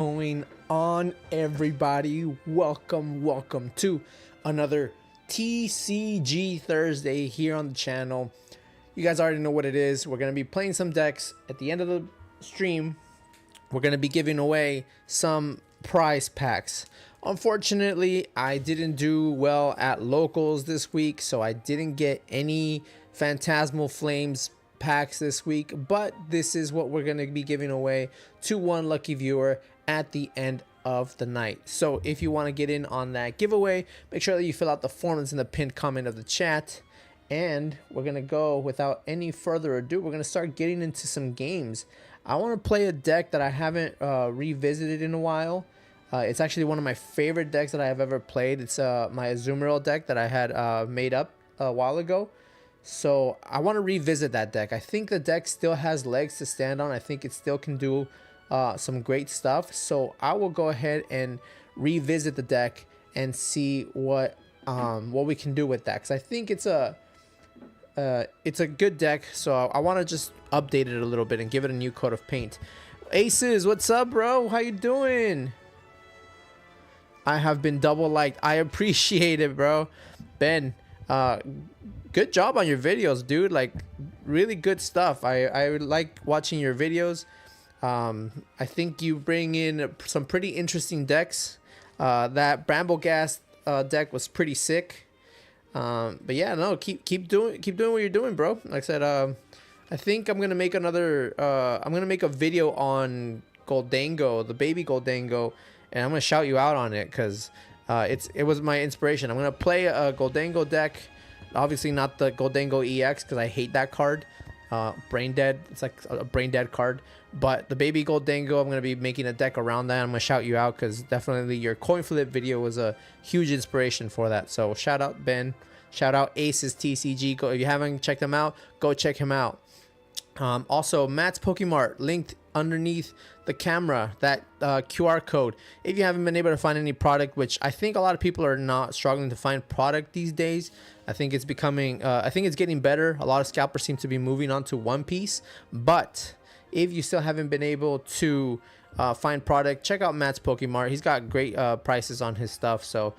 Going on, everybody? Welcome to another TCG Thursday here on the channel. You guys already know what it is. We're going to be playing some decks. At the end of the stream, we're going to be giving away some prize packs. Unfortunately, I didn't do well at locals this week, so I didn't get any Phantasmal Flames packs this week, but this is what we're going to be giving away to one lucky viewer at the end of the night. So if you want to get in on that giveaway, make sure that you fill out the form that's in the pinned comment of the chat. And we're going to go without any further ado. We're going to start getting into some games. I want to play a deck that I haven't revisited in a while. It's actually one of my favorite decks that I have ever played. It's my Azumarill deck that I had made up a while ago. So I want to revisit that deck. I think the deck still has legs to stand on. I think it still can do some great stuff. So I will go ahead and revisit the deck and see what we can do with that. Because I think it's a good deck. So I want to just update it a little bit and give it a new coat of paint. Aces, what's up, bro? How you doing? I have been double liked. I appreciate it, bro. Ben, good job on your videos, dude. Like, really good stuff. I like watching your videos. I think you bring in some pretty interesting decks. That Brambleghast deck was pretty sick. But yeah, no, keep doing what you're doing, bro. Like I said, I think I'm gonna make another. I'm gonna make a video on Goldango, the baby Goldango, and I'm gonna shout you out on it because it was my inspiration. I'm gonna play a Goldango deck. Obviously not the Goldango EX because I hate that card. Brain dead. It's like a brain dead card. But the baby Goldango, I'm going to be making a deck around that. I'm going to shout you out because definitely your coin flip video was a huge inspiration for that. So shout out Ben. Shout out Aces TCG. Go, if you haven't checked him out, go check him out. Also, Matt's Pokemart linked underneath the camera, that QR code. If you haven't been able to find any product, which I think a lot of people are not struggling to find product these days. I think it's becoming, I think it's getting better. A lot of scalpers seem to be moving on to One Piece. But if you still haven't been able to find product, check out Matt's Pokemart. He's got great prices on his stuff. So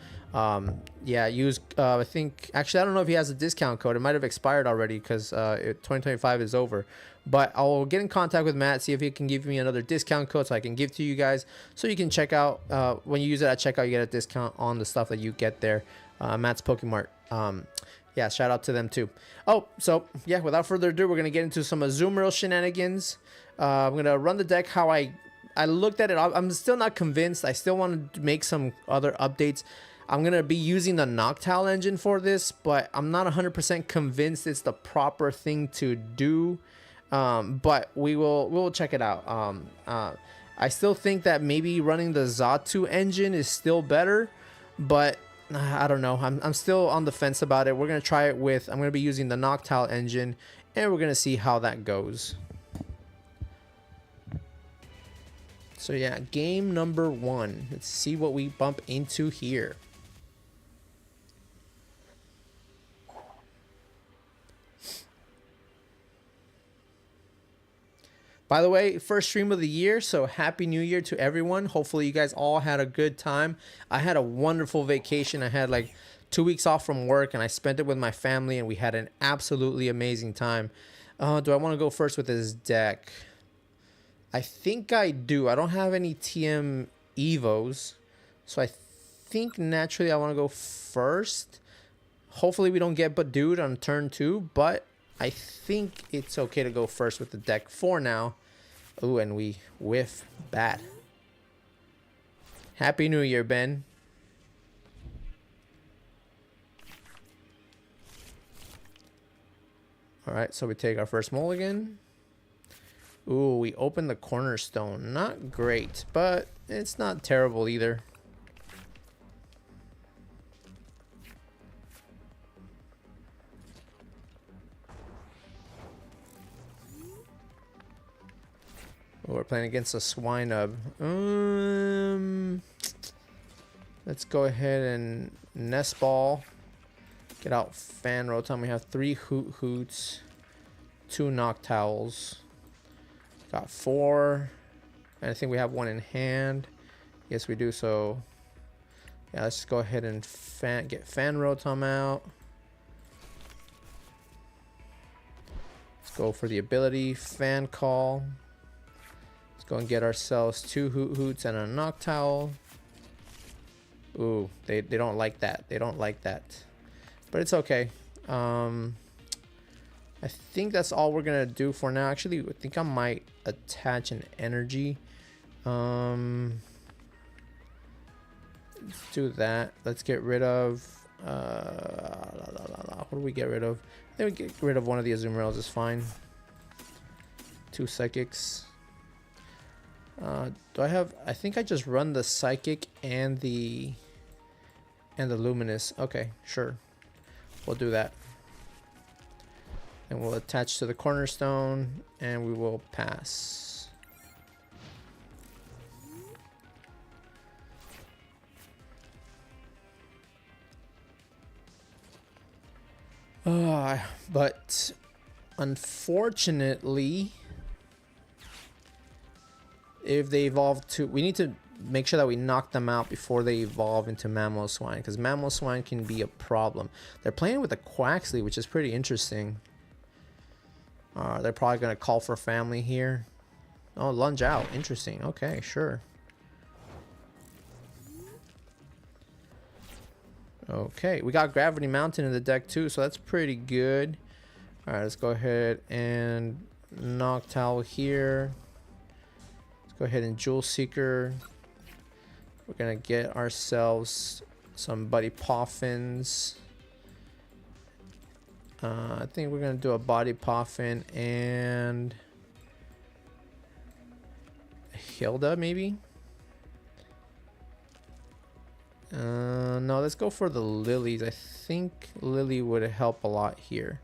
yeah, use I think, actually I don't know if he has a discount code. It might have expired already because 2025 is over. But I'll get in contact with Matt, see if he can give me another discount code so I can give to you guys, so you can check out when you use it at checkout, you get a discount on the stuff that you get there. Matt's Pokemart. Yeah, shout out to them too. Oh, so yeah, without further ado, we're gonna get into some Azumarill shenanigans. I'm gonna run the deck how I looked at it. I'm still not convinced. I still want to make some other updates. I'm gonna be using the Noctowl engine for this, but I'm not 100% convinced it's the proper thing to do. But we'll check it out. I still think that maybe running the Xatu engine is still better, but I don't know. I'm still on the fence about it. We're gonna try it with. I'm gonna be using the Noctowl engine, and we're gonna see how that goes. So yeah, game number 1. Let's see what we bump into here. By the way, first stream of the year, so happy new year to everyone. Hopefully you guys all had a good time. I had a wonderful vacation. I had like 2 weeks off from work and I spent it with my family and we had an absolutely amazing time. Do I want to go first with this deck? I think I do. I don't have any TM Evos, so I think naturally I want to go first. Hopefully we don't get Badooed on turn 2, but I think it's okay to go first with the deck for now. Ooh, and we whiff bad. Happy New Year, Ben. Alright, so we take our first mulligan. Ooh, we open the cornerstone. Not great, but it's not terrible either. Oh, we're playing against a Swinub. Let's go ahead and Nest Ball. Get out Fan Rotom. We have 3 Hoot Hoots, 2 Noctowls. Got 4 And I think we have one in hand. Yes, we do. So yeah, let's just go ahead and get Fan Rotom out. Let's go for the ability Fan Call. Let's go and get ourselves 2 Hoot Hoots and a Noctowl. Ooh, they don't like that. They don't like that. But it's okay. I think that's all we're gonna do for now. Actually, I think I might attach an energy. Let's do that. Let's get rid of what do we get rid of? I think we get rid of one of the Azumarills is fine. 2 psychics. Do I have? I think I just run the psychic and the luminous. Okay, sure. We'll do that. And we'll attach to the cornerstone and we will pass. But unfortunately, if they evolve to, we need to make sure that we knock them out before they evolve into Mamoswine, because Mamoswine can be a problem. They're playing with a Quaxley, which is pretty interesting. They're probably going to call for family here. Oh, lunge out. Interesting. Okay, sure. Okay, we got Gravity Mountain in the deck too, so that's pretty good. All right, let's go ahead and Noctowl here. Let's go ahead and Jewel Seeker. We're going to get ourselves some Buddy Poffins. I think we're going to do a Body Poffin and Hilda, maybe? No, let's go for the Lilies. I think Lily would help a lot here.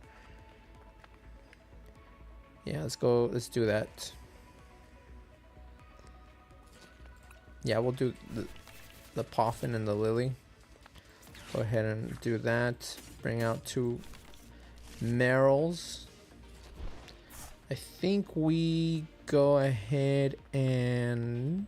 Yeah, let's go. Let's do that. Yeah, we'll do the Poffin and the Lily. Go ahead and do that. Bring out 2 Merrills. I think we go ahead and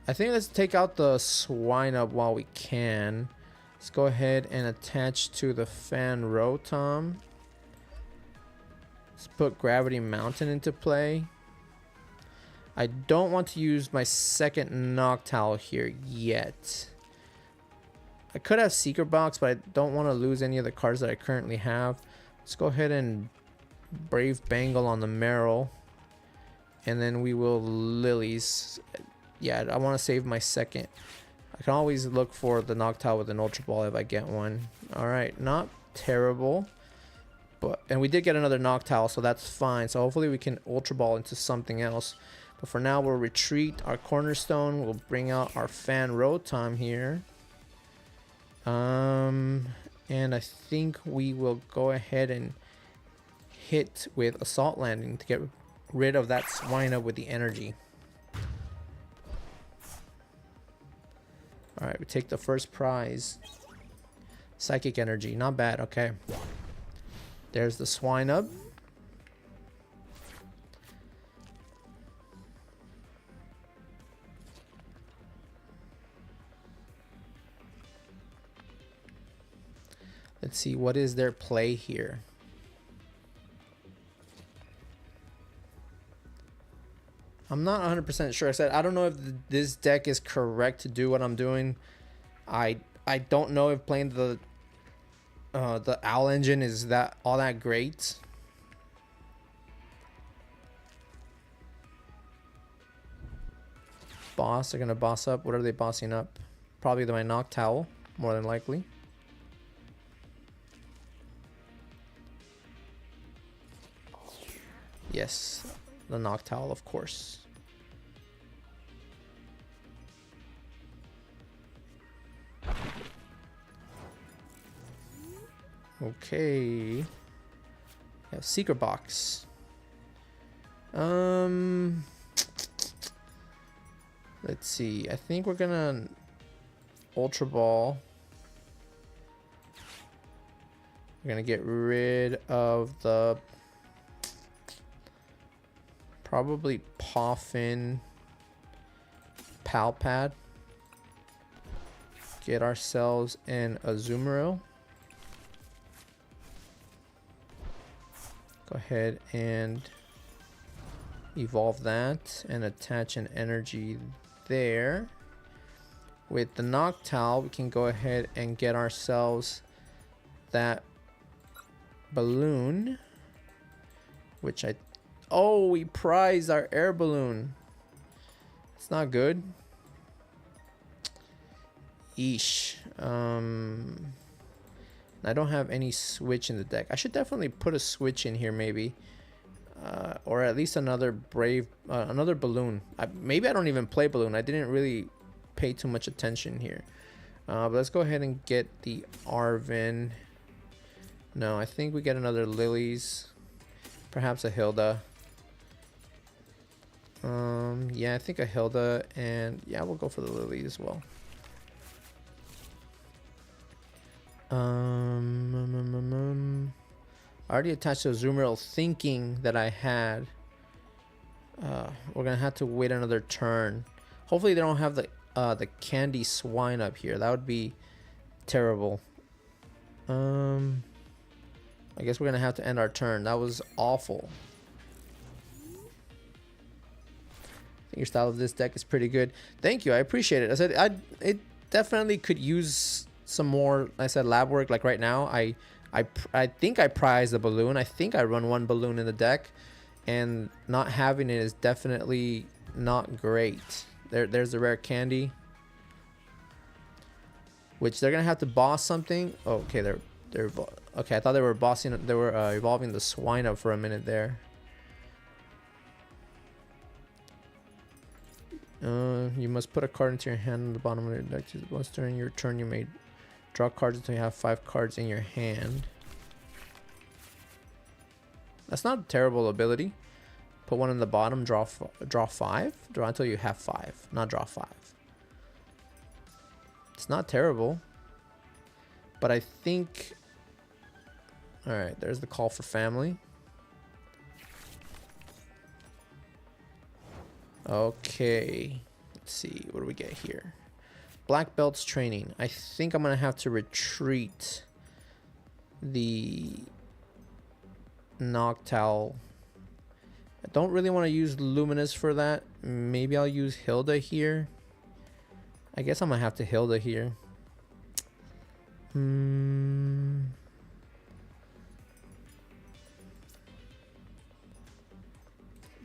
let's take out the Swinub while we can. Let's go ahead and attach to the Fan Rotom. Let's put Gravity Mountain into play. I don't want to use my second Noctowl here yet. I could have Secret Box, but I don't want to lose any of the cards that I currently have. Let's go ahead and Brave Bangle on the Marill. And then we will Lilies. Yeah, I want to save my second. I can always look for the Noctowl with an Ultra Ball if I get one. Alright, not terrible. And we did get another Noctowl, so that's fine. So hopefully we can Ultra Ball into something else. But for now, we'll retreat our Cornerstone. We'll bring out our Fan Rotom here. And I think we will go ahead and hit with Assault Landing to get rid of that Swinub with the energy. Alright, we take the first prize. Psychic Energy, not bad, okay. There's the Swinub. Let's see, what is their play here? I'm not 100% sure. I don't know if this deck is correct to do what I'm doing. I don't know if playing the Owl Engine is all that great. Boss, they're gonna boss up. What are they bossing up? Probably my Noctowl, more than likely. Yes, the Noctowl, of course. Okay. We have Secret Box. Let's see. I think we're gonna Ultra Ball. We're gonna get rid of the Probably Poffin Palpad. Get ourselves an Azumarill. Go ahead and evolve that and attach an energy there. With the Noctowl, we can go ahead and get ourselves that balloon, which oh, we prized our air balloon. It's not good. Eesh. I don't have any switch in the deck. I should definitely put a switch in here, maybe, or at least another another balloon. Maybe I don't even play balloon. I didn't really pay too much attention here. But let's go ahead and get the Arvin. No, I think we get another Lilies, perhaps a Hilda. Yeah, I think a Hilda, and yeah, we'll go for the Lily as well. I already attached to Azumarill thinking that I had. We're gonna have to wait another turn. Hopefully they don't have the candy swine up here. That would be terrible. I guess we're gonna have to end our turn. That was awful. I think your style of this deck is pretty good. Thank you, I appreciate it. I said it definitely could use some more, I said, lab work. Like right now, I think I prize the balloon. I think I run one balloon in the deck, and not having it is definitely not great. There's the rare candy, which they're gonna have to boss something. Oh, okay, they're okay. I thought they were bossing. They were evolving the swine up for a minute there. You must put a card into your hand on the bottom of your deck. Once during your turn, you may draw cards until you have 5 cards in your hand. That's not a terrible ability. Put one in the bottom, draw 5. Draw until you have 5, not draw 5. It's not terrible. But I think... Alright, there's the call for family. Okay. Let's see. What do we get here? Black belts training. I think I'm gonna have to retreat the Noctowl. I don't really want to use Luminous for that. Maybe I'll use Hilda here. I guess I'm gonna have to Hilda here.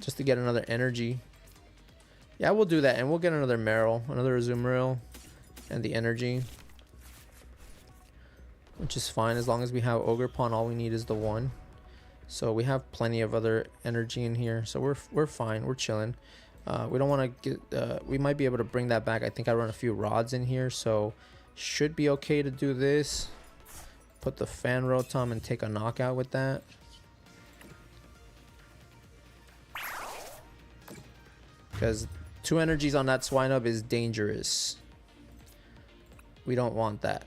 Just to get another energy. Yeah, we'll do that, and we'll get another Marill, another Azumarill, and the energy, which is fine as long as we have Ogerpon. All we need is the one, so we have plenty of other energy in here, so we're fine. We're chilling. We don't want to get. We might be able to bring that back. I think I run a few rods in here, so should be okay to do this. Put the Fan Rotom and take a knockout with that. Because 2 energies on that Swinub is dangerous. We don't want that.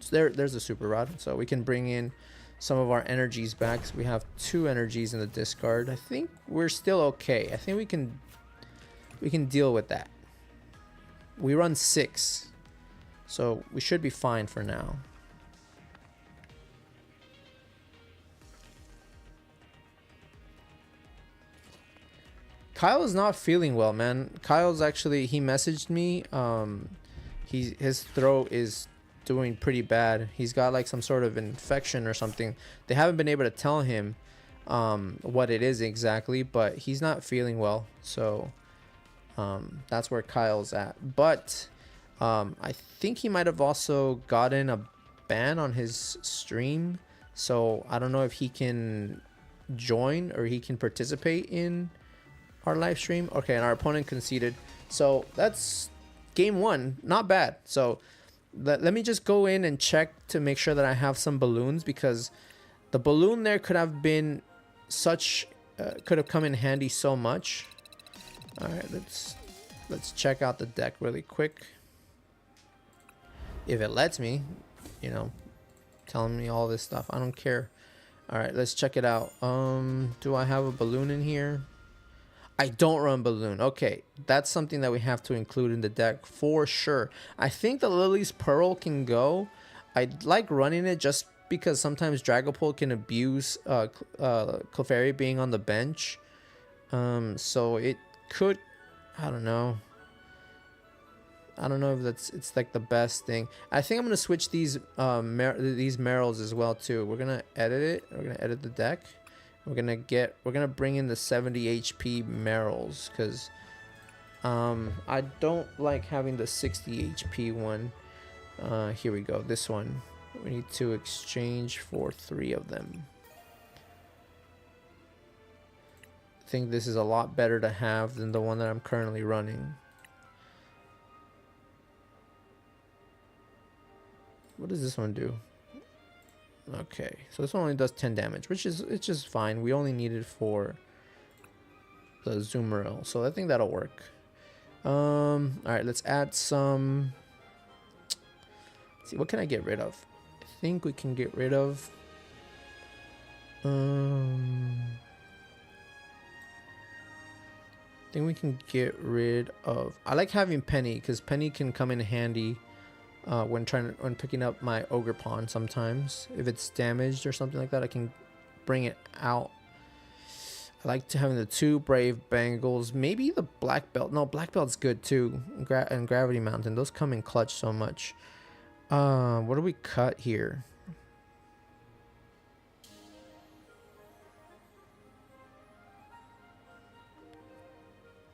So there's a Super Rod. So we can bring in some of our energies back. So we have 2 energies in the discard. I think we're still okay. I think we can deal with that. We run 6. So we should be fine for now. Kyle is not feeling well, man. Kyle's actually, he messaged me. His throat is doing pretty bad. He's got like some sort of infection or something. They haven't been able to tell him what it is exactly, but he's not feeling well. So that's where Kyle's at. But I think he might have also gotten a ban on his stream. So I don't know if he can join or he can participate in our live stream. Okay, and our opponent conceded. So that's game 1. Not bad. So let me just go in and check to make sure that I have some balloons, because the balloon there could have been such could have come in handy so much. All right, let's check out the deck really quick, if it lets me, you know, telling me all this stuff. I don't care. All right, let's check it out. Do I have a balloon in here? I don't run Balloon. Okay, that's something that we have to include in the deck for sure. I think the Lily's Pearl can go. I like running it just because sometimes Dragapult can abuse Clefairy being on the bench. So it could, I don't know. I don't know if it's like the best thing. I think I'm gonna switch these Marils as well too. We're gonna edit it. We're gonna edit the deck. We're gonna bring in the 70 HP Marils because I don't like having the 60 HP one. Here we go. This one. We need to exchange for 3 of them. I think this is a lot better to have than the one that I'm currently running. What does this one do? Okay, so this one only does 10 damage, which is, it's just fine. We only need it for the Azumarill, so I think that'll work. All right, let's add some. Let's see, what can I get rid of? I think we can get rid of. I think we can get rid of. I like having Penny because Penny can come in handy. When picking up my Ogerpon sometimes. If it's damaged or something like that, I can bring it out. I like to having the 2 Brave Bangles. Maybe the Black Belt. No, Black Belt's good too. And Gravity Mountain. Those come in clutch so much. What do we cut here?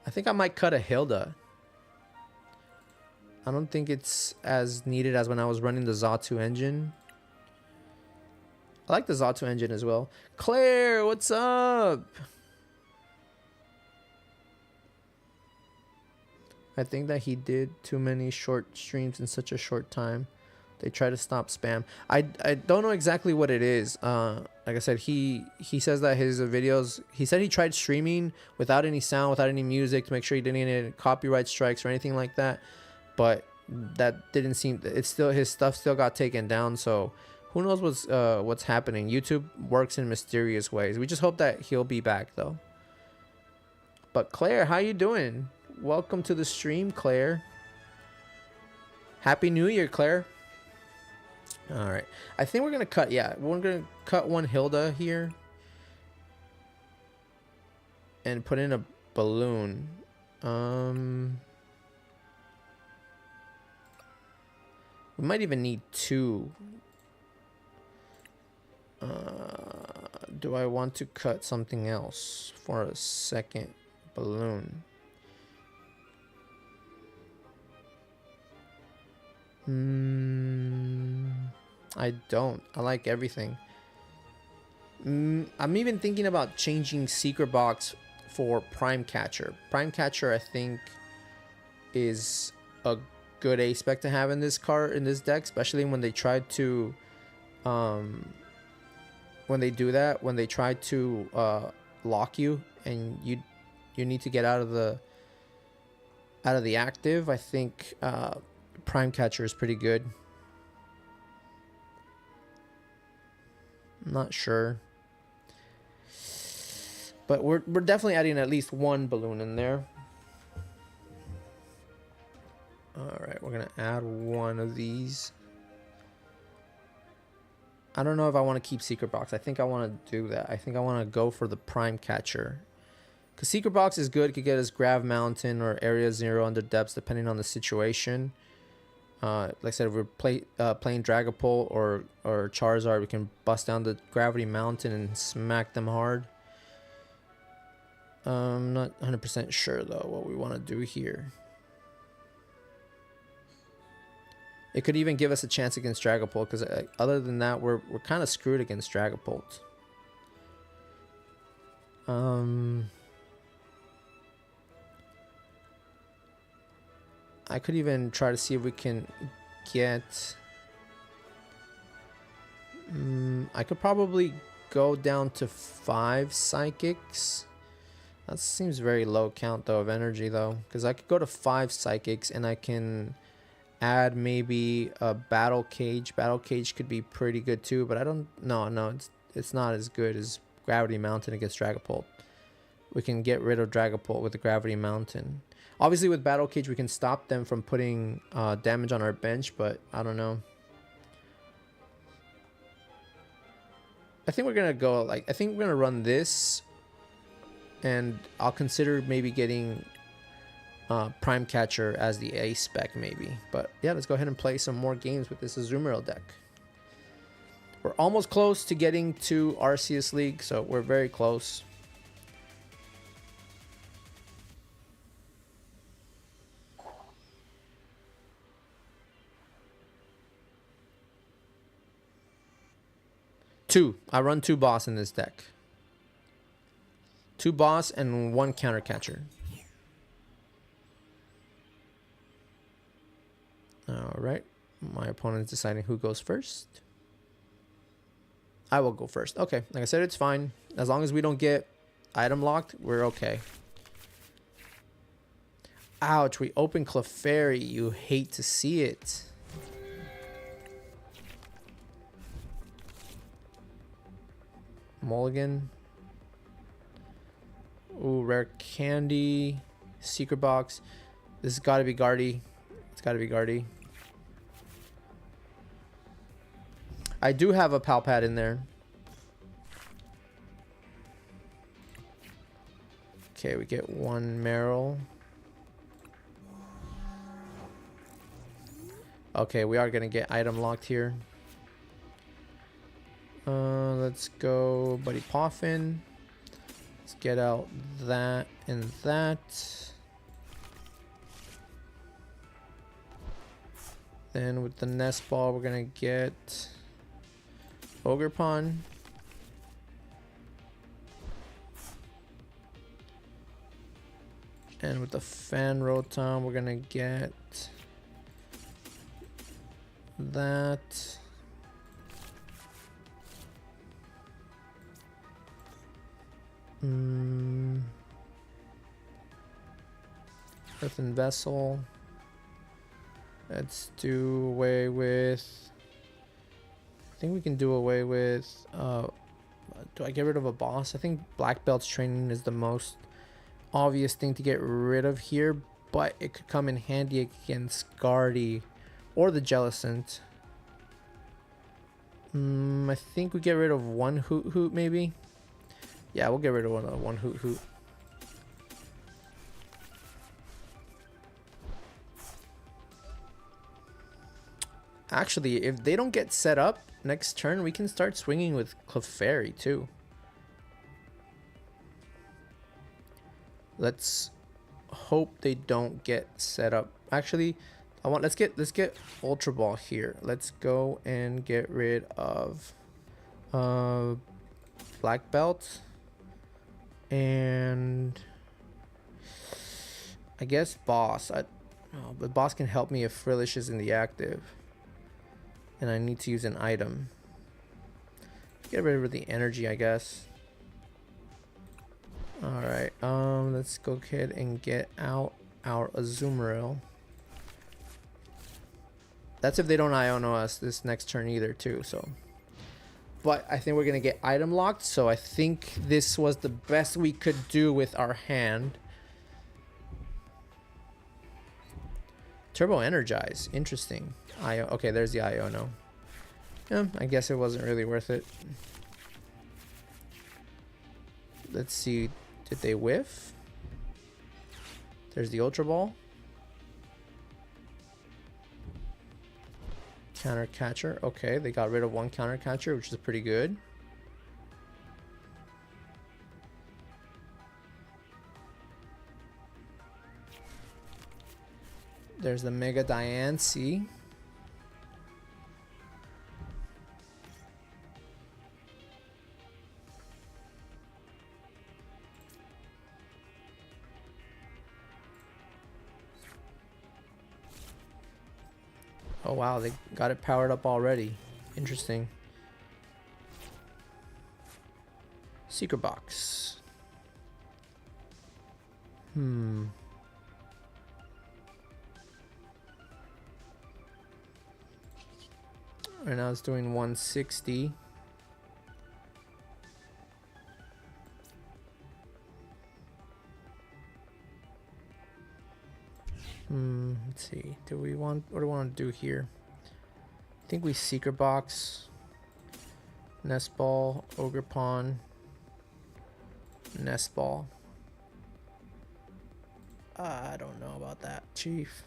I think I might cut a Hilda. I don't think it's as needed as when I was running the Xatu engine. I like the Xatu engine as well. Claire, what's up? I think that he did too many short streams in such a short time. They try to stop spam. I don't know exactly what it is. Like I said, he says that his videos, he said he tried streaming without any sound, without any music to make sure he didn't get any copyright strikes or anything like that. But that didn't seem, it's still, his stuff still got taken down, so who knows what's happening. YouTube works in mysterious ways. We just hope that he'll be back though. But Claire, how you doing? Welcome to the stream, Claire. Happy New Year, Claire. All right, I think we're gonna cut, yeah, we're gonna cut one Hilda here and put in a balloon. We might even need 2. Do I want to cut something else for a second balloon? I don't. I like everything. I'm even thinking about changing Secret Box for Prime Catcher. Prime Catcher, I think, is a good aspect to have in this card, in this deck, especially when they try to when they do that, when they try to lock you and you need to get out of the active. I think Prime Catcher is pretty good. I'm not sure, but we're definitely adding at least 1 balloon in there. Alright, we're going to add 1 of these. I don't know if I want to keep Secret Box. I think I want to do that. I think I want to go for the Prime Catcher. Because Secret Box is good. It could get us Grav Mountain or Area 0 under depths depending on the situation. Like I said, if we're playing Dragapult or Charizard, we can bust down the Gravity Mountain and smack them hard. I'm not 100% sure, though, what we want to do here. It could even give us a chance against Dragapult, because other than that, we're kind of screwed against Dragapult. I could even try to see if we can get... I could probably go down to 5 Psychics. That seems very low count, though, of energy, though. Because I could go to 5 Psychics, and I can add maybe a Battle Cage. Battle Cage could be pretty good, too. But I don't... No, it's not as good as Gravity Mountain against Dragapult. we can get rid of Dragapult with the Gravity Mountain. Obviously with Battle Cage we can stop them from putting damage on our bench, but I don't know. I think we're gonna go like, I think we're gonna run this, and I'll consider maybe getting Prime Catcher as the A spec maybe. But yeah, let's go ahead and play some more games with this Azumarill deck. We're almost close to getting to Arceus League, so we're very close. I run 2 boss in this deck. 2 boss and 1 counter catcher. Alright. My opponent's deciding who goes first. I will go first. Okay. Like I said, it's fine. As long as we don't get item locked, we're okay. Ouch. We open Clefairy. You hate to see it. Mulligan. Ooh, rare candy. Secret box. This has got to be Guardy. It's got to be Guardy. I do have a Palpad in there. Okay, we get 1 Marill. Okay, we are going to get item locked here. Let's go Buddy Poffin. Let's get out that and that. Then with the Nest Ball, we're going to get Ogerpon. And with the Fan Rotom, we're going to get that. Earthen Vessel. Let's do away with... I think we can do away with... do I get rid of a boss? I think Black Belt's training is the most obvious thing to get rid of here, but it could come in handy against Guardy or the Jellicent. I think we get rid of 1 Hoot Hoot maybe. Yeah, we'll get rid of one Hoot Hoot. Actually, if they don't get set up next turn, we can start swinging with Clefairy too. Let's hope they don't get set up. Actually, let's get Ultra Ball here. Let's go and get rid of Black Belt. And I guess Boss. But Boss can help me if Frillish is in the active. And I need to use an item. Get rid of the energy, I guess. Alright, let's go ahead and get out our Azumarill. That's if they don't Iono us this next turn either, too, so. But I think we're going to get item locked, so I think this was the best we could do with our hand. Turbo Energize. Interesting. Okay, there's the Iono. Yeah, I guess it wasn't really worth it. Let's see. Did they whiff? There's the Ultra Ball. Counter Catcher. Okay, they got rid of 1 Counter Catcher, which is pretty good. There's the Mega Diancie. Oh wow, they got it powered up already. Interesting. Secret box. Right now it's doing 160. Let's see. What do we want to do here? I think we Secret Box, Nest Ball, Ogre Pawn, Nest Ball. I don't know about that, Chief.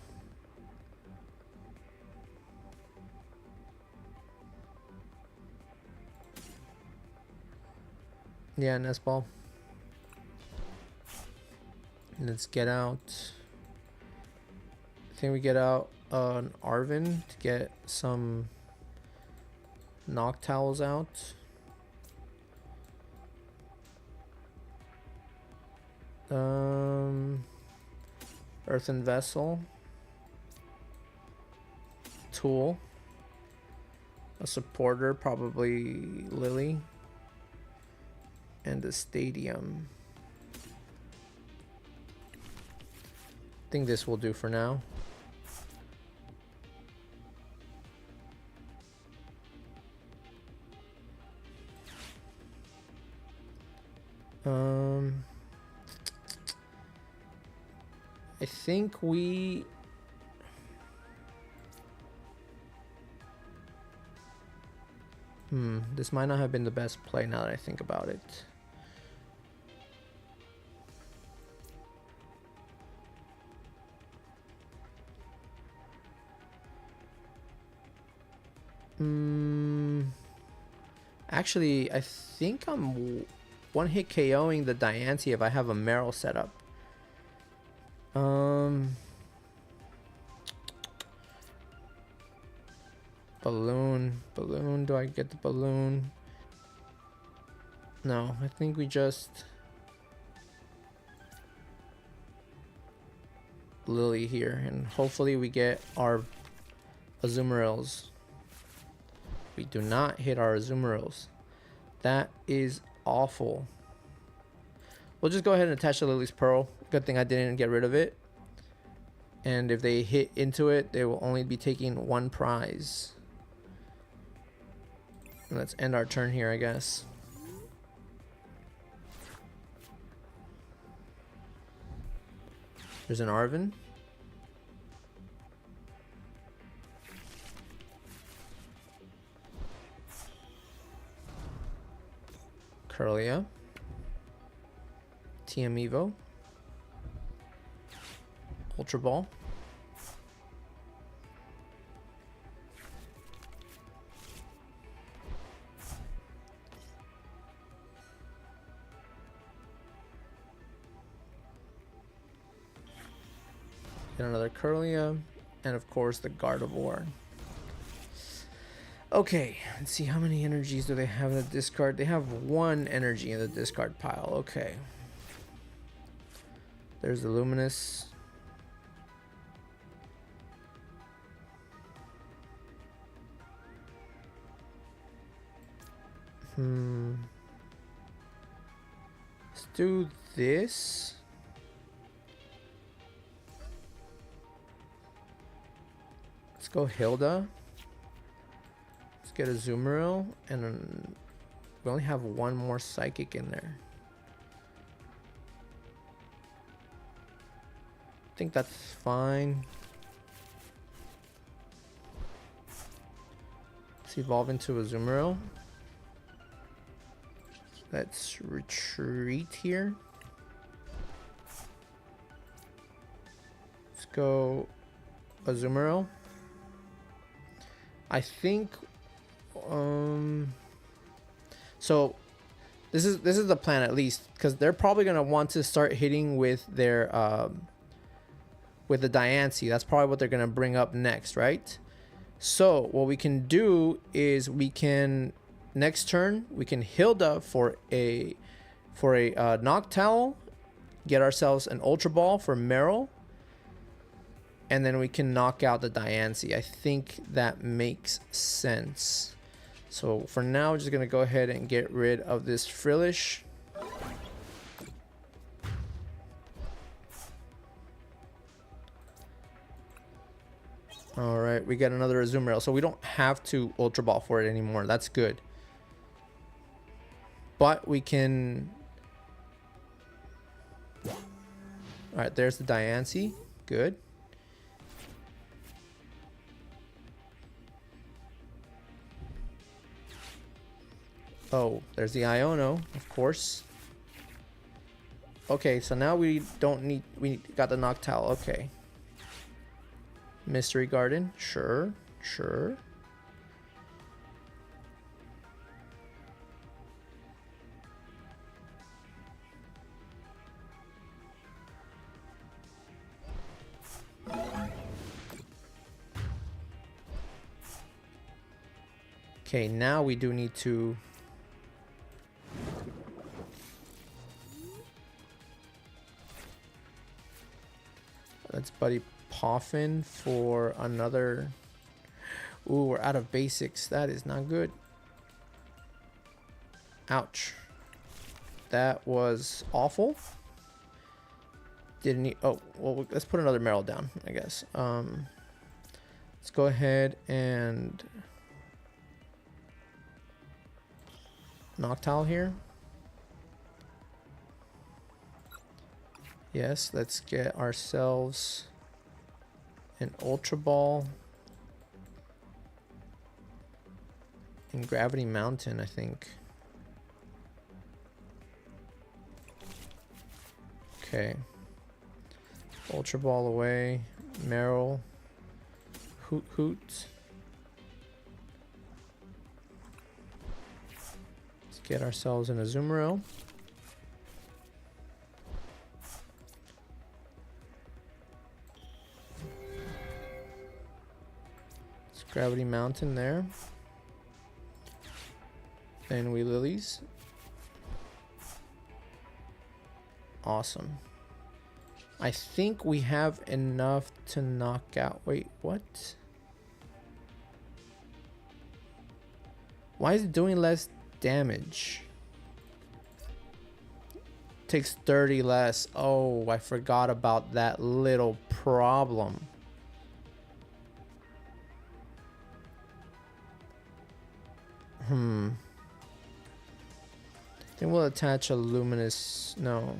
Yeah, Nest Ball. Let's get out. I think we get out an Arvin to get some Noctowls out. Earthen Vessel. Tool. A supporter, probably Lily. And a Stadium. I think this will do for now. I think we this might not have been the best play now that I think about it. Actually, I think I'm one hit KOing the Diancie if I have a Marill set up. Balloon. Do I get the balloon? No, I think we just Lily here, and hopefully we get our Azumarills. We do not hit our Azumarills. That is awful. We'll just go ahead and attach the Lily's Pearl. Good thing I didn't get rid of it. And if they hit into it, they will only be taking one prize. Let's end our turn here, I guess. There's an Arvin. Curlia. TM Evo. Ultra Ball. Get another Curlia, and of course the Gardevoir. Okay, let's see how many energies do they have in the discard. They have one energy in the discard pile. Okay. There's the Luminous. Let's do this. Let's go Hilda. Let's get a Azumarill, and we only have one more Psychic in there. I think that's fine. Let's evolve into a Azumarill. Let's retreat here. Let's go Azumarill. I think so this is the plan, at least, because they're probably gonna want to start hitting with their with the Diancie. That's probably what they're gonna bring up next, right? So what we can do is we can next turn we can Hilda for a Noctowl, get ourselves an Ultra Ball for Marill, and then we can knock out the Diancie. I think that makes sense. So for now, we're just gonna go ahead and get rid of this Frillish. All right, we get another Azumarill, so we don't have to Ultra Ball for it anymore. That's good. But we can. All right, there's the Diancie. Good. Oh, there's the Iono, of course. Okay, so now we don't need... We got the Noctowl, okay. Mystery Garden, sure, sure. Okay, now we do need to... Let's Buddy Poffin for another... Ooh, we're out of basics. That is not good. Ouch. That was awful. Didn't need... Oh, well, let's put another Marill down, I guess. Let's go ahead and... Noctowl here. Yes, let's get ourselves an Ultra Ball and Gravity Mountain, I think. Okay. Ultra Ball away. Marill. Hoot Hoot. Let's get ourselves an Azumarill. Gravity Mountain there. And we Lilies. Awesome. I think we have enough to knock out... Wait, what? Why is it doing less damage? Takes 30 less. Oh, I forgot about that little problem. I think we'll attach a luminous... No.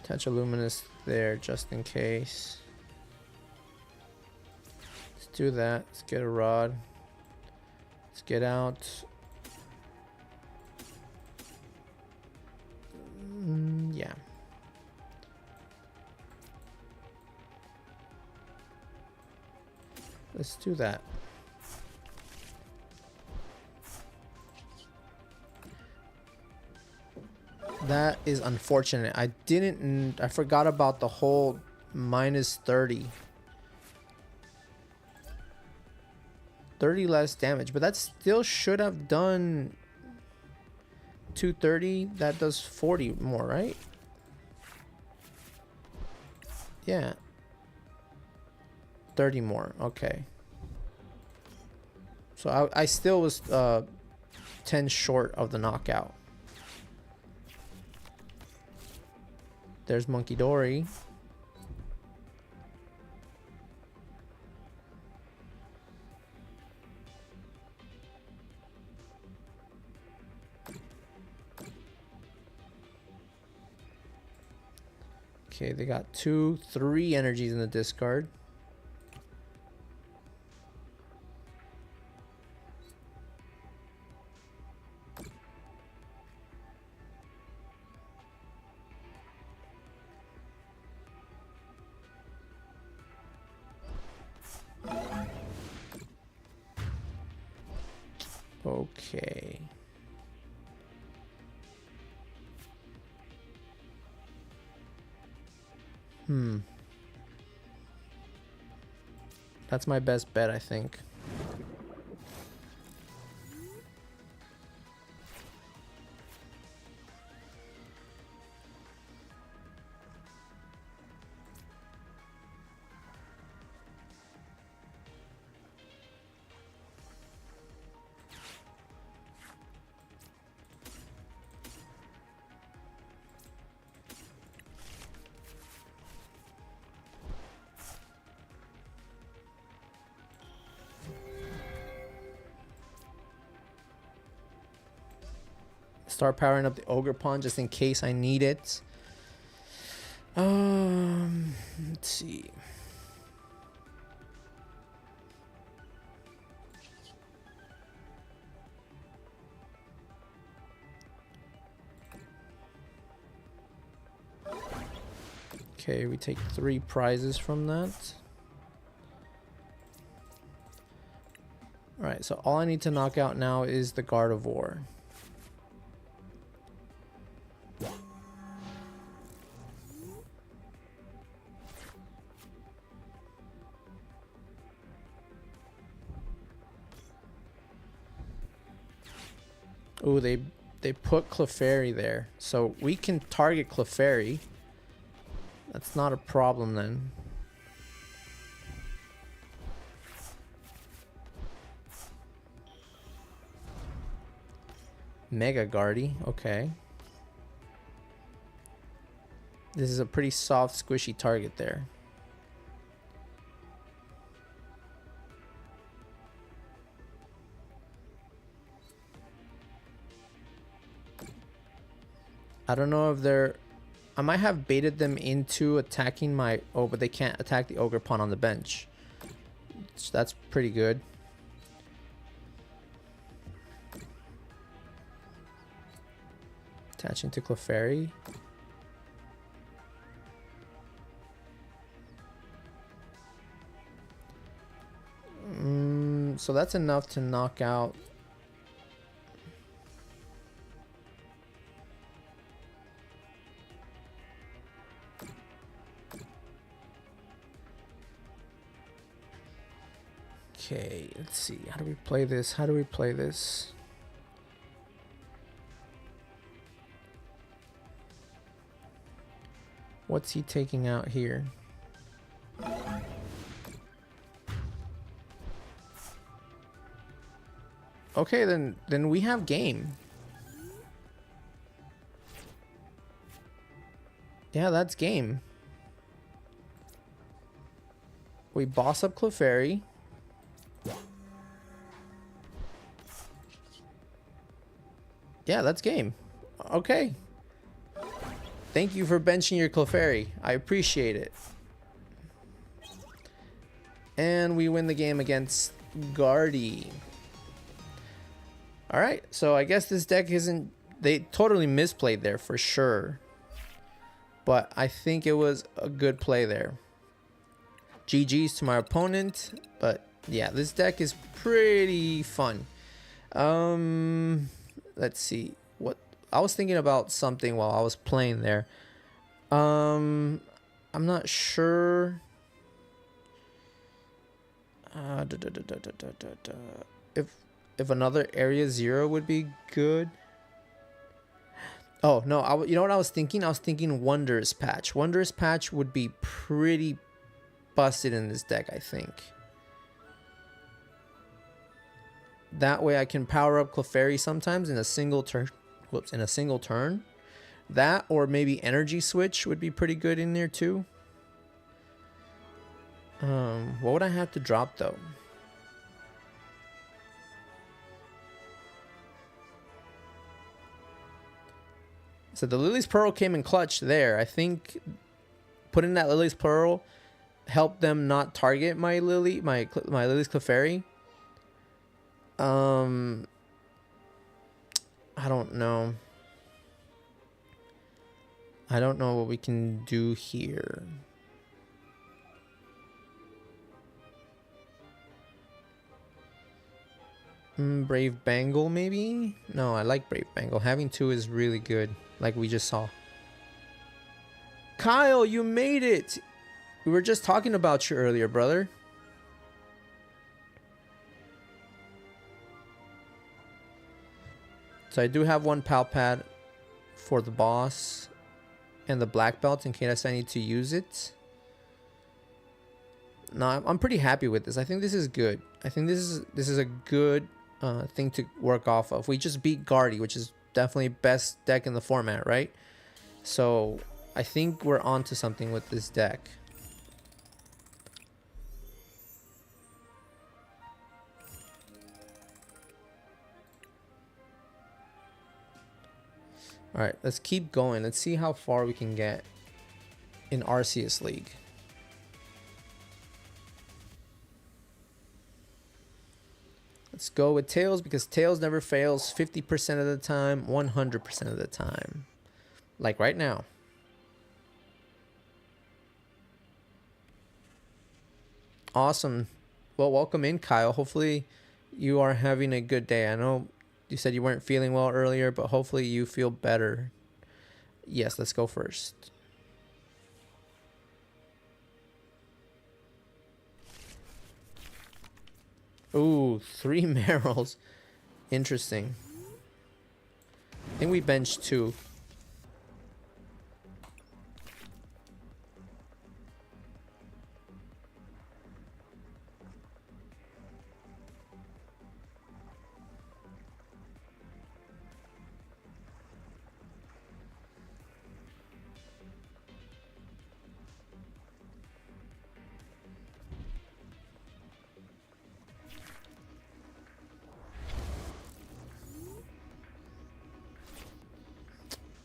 Attach a luminous there just in case. Let's do that. Let's get a rod. Let's get out. Yeah. Let's do that. That is unfortunate. I forgot about the whole minus 30. 30 less damage, but that still should have done 230. That does 40 more, right? Yeah. 30 more. Okay. So I still was 10 short of the knockout. There's Monkey Dory. Okay, they got 3 energies in the discard. Okay. That's my best bet, I think. Start powering up the Ogre Pawn just in case I need it. Let's see. Okay, we take 3 prizes from that. Alright, so all I need to knock out now is the Gardevoir. Ooh, they put Clefairy there. So we can target Clefairy. That's not a problem then. Mega Guardy, okay. This is a pretty soft, squishy target there. I don't know if they're... I might have baited them into attacking my... Oh, but they can't attack the Ogerpon on the bench. So that's pretty good. Attaching to Clefairy. So that's enough to knock out. Okay, let's see. How do we play this? How do we play this? What's he taking out here? Okay, then we have game. Yeah, that's game. We boss up Clefairy. Yeah, that's game. Okay. Thank you for benching your Clefairy. I appreciate it. And we win the game against Guardy. Alright, so I guess this deck isn't... They totally misplayed there for sure. But I think it was a good play there. GG's to my opponent. But yeah, this deck is pretty fun. Let's see. What I was thinking about something while I was playing there. I'm not sure. If another area 0 would be good. Oh no, you know what I was thinking? I was thinking Wondrous Patch. Wondrous Patch would be pretty busted in this deck, I think. That way I can power up Clefairy sometimes in a single turn. Whoops, in a single turn. That or maybe Energy Switch would be pretty good in there too. What would I have to drop though? So the Lily's Pearl came in clutch there. I think putting that Lily's Pearl helped them not target my Lily's Clefairy. I don't know. I don't know what we can do here. Brave Bangle maybe? No, I like Brave Bangle. Having 2 is really good, like we just saw. Kyle, you made it! We were just talking about you earlier, brother. So I do have 1 Pal Pad for the boss and the black belt in case I need to use it. No, I'm pretty happy with this. I think this is good. I think this is a good thing to work off of. We just beat Guardy, which is definitely best deck in the format, right? So I think we're onto something with this deck. Alright, let's keep going. Let's see how far we can get in Arceus League. Let's go with Tails because Tails never fails 50% of the time, 100% of the time. Like right now. Awesome. Well, welcome in, Kyle. Hopefully you are having a good day. I know you said you weren't feeling well earlier, but hopefully you feel better. Yes, let's go first. Ooh, 3 Marils. Interesting. I think we benched 2.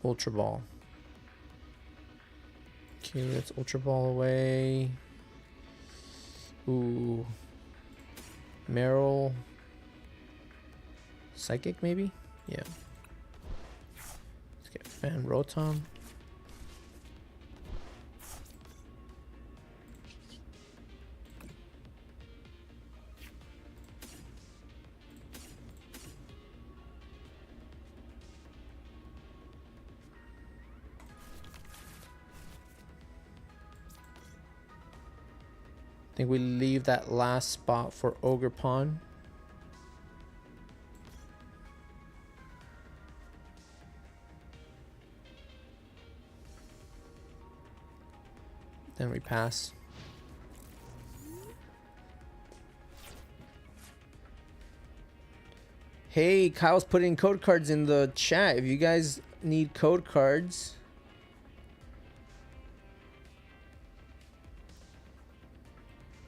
Ultra Ball. Okay, let's Ultra Ball away. Ooh. Meryl. Psychic, maybe? Yeah. Let's get Fan Rotom. I think we leave that last spot for Ogre Pawn. Then we pass. Hey, Kyle's putting code cards in the chat. If you guys need code cards,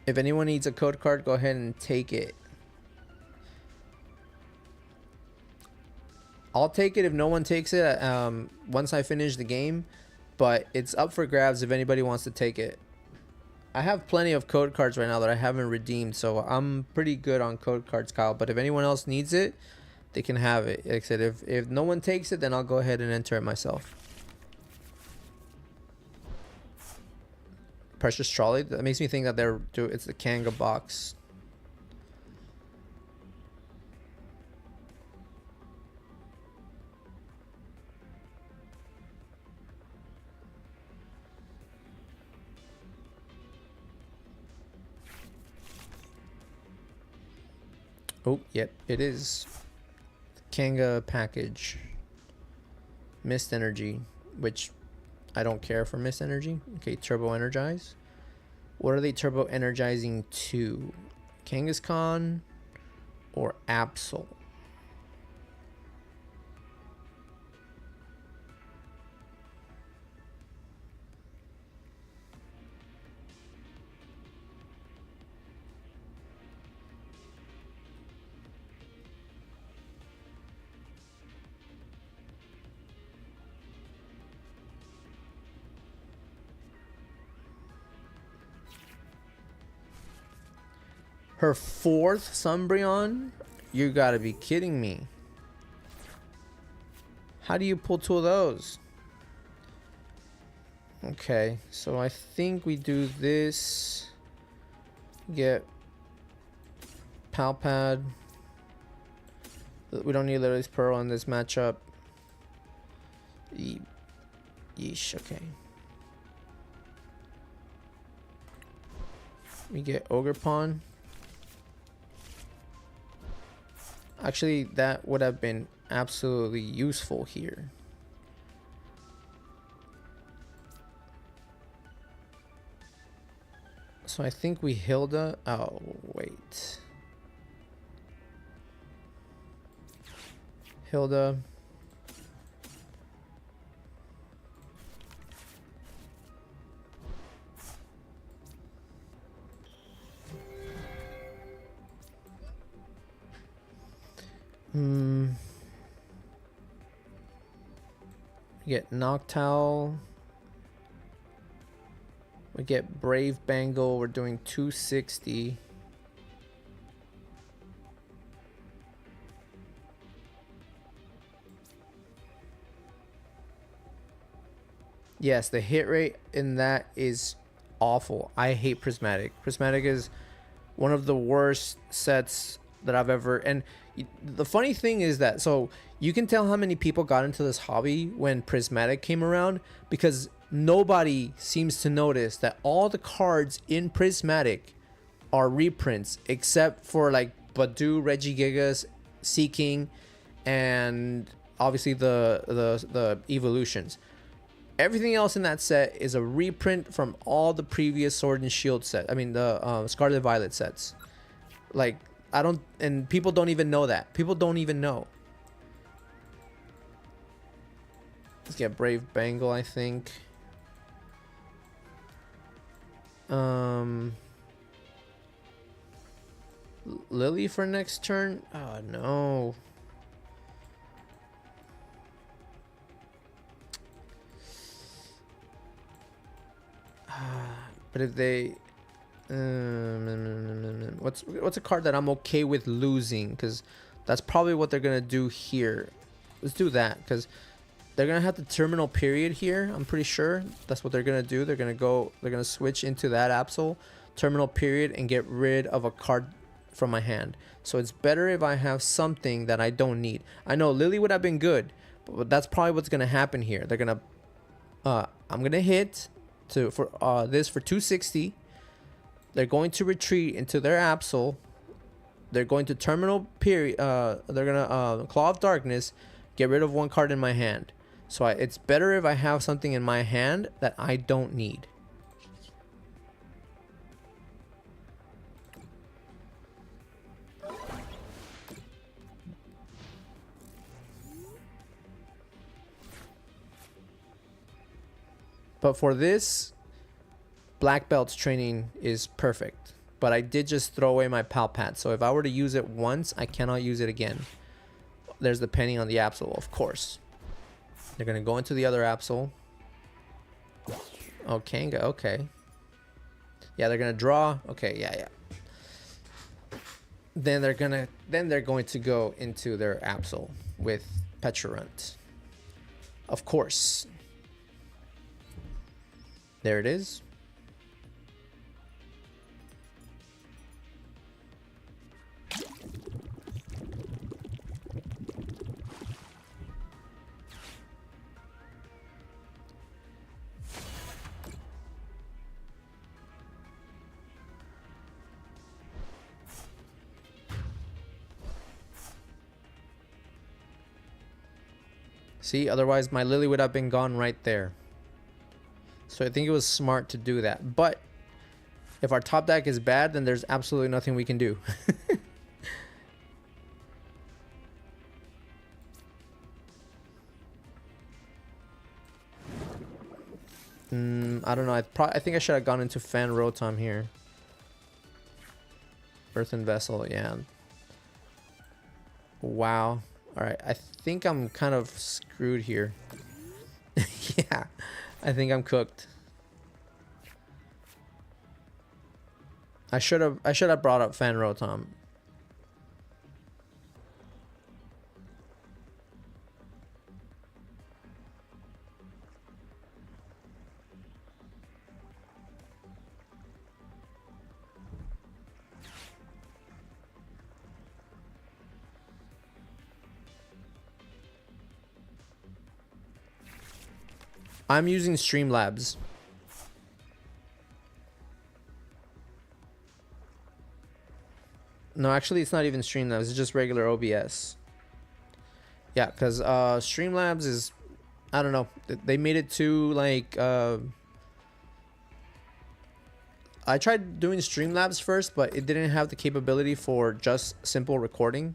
if anyone needs a code card, go ahead and take it. I'll take it if no one takes it once I finish the game, but it's up for grabs if anybody wants to take it. I have plenty of code cards right now that I haven't redeemed, so I'm pretty good on code cards, Kyle. But if anyone else needs it, they can have it. Like I said, if no one takes it, then I'll go ahead and enter it myself. Precious Trolley. That makes me think that it's the Kanga box. Oh, yep, it is. Kanga package. Mist Energy, which I don't care for Mist Energy. Okay, Turbo Energize. What are they Turbo Energizing to? Kangaskhan or Absol? Her 4th Sunbreon? You gotta be kidding me. How do you pull 2 of those? Okay, so I think we do this. Get Palpad. We don't need Lily's Pearl in this matchup. Yeesh, okay. We get Ogre Pawn. Actually, that would have been absolutely useful here. So I think we Hilda. Oh, wait. Hilda. We get Noctowl. We get Brave Bangle. We're doing 260. Yes, the hit rate in that is awful. I hate Prismatic. Prismatic is one of the worst sets that I've ever. And the funny thing is that, so you can tell how many people got into this hobby when Prismatic came around, because nobody seems to notice that all the cards in Prismatic are reprints, except for like Badu, Regigigas, Seeking, and obviously the evolutions. Everything else in that set is a reprint from all the previous Sword and Shield set. I mean the Scarlet Violet sets. Like, I don't, and people don't even know that. People don't even know. Let's get Brave Bangle, I think. Lily for next turn. Oh no. But if they what's a card that I'm okay with losing, because that's probably what they're gonna do here. Let's do that, because they're gonna have the terminal period here. I'm pretty sure that's what they're gonna do. They're gonna switch into that Absol terminal period and get rid of a card from my hand. So it's better if I have something that I don't need. I know Lily would have been good, but that's probably what's gonna happen here. They're gonna I'm gonna hit for this for 260. They're going to retreat into their Absol. They're going to terminal period. They're gonna Claw of Darkness, get rid of one card in my hand. So it's better if I have something in my hand that I don't need. But for this, Black Belt's training is perfect. But I did just throw away my Pal Pad. So if I were to use it once, I cannot use it again. There's the penny on the Absol, of course. They're going to go into the other Absol. Oh, Kanga, okay. Yeah, they're going to draw. Okay, yeah. Then they're going to go into their Absol with Pecharunt. Of course. There it is. See, otherwise my Lily would have been gone right there. So I think it was smart to do that. But if our top deck is bad, then there's absolutely nothing we can do. I don't know. I think I should have gone into Fan Rotom here. Earthen Vessel, yeah. Wow. Alright, I think I'm kind of screwed here. Yeah, I think I'm cooked. I should have brought up Fan Rotom. I'm using Streamlabs. No, actually, it's not even Streamlabs. It's just regular OBS. Yeah, because Streamlabs is... I don't know. They made it too, like... I tried doing Streamlabs first, but it didn't have the capability for just simple recording.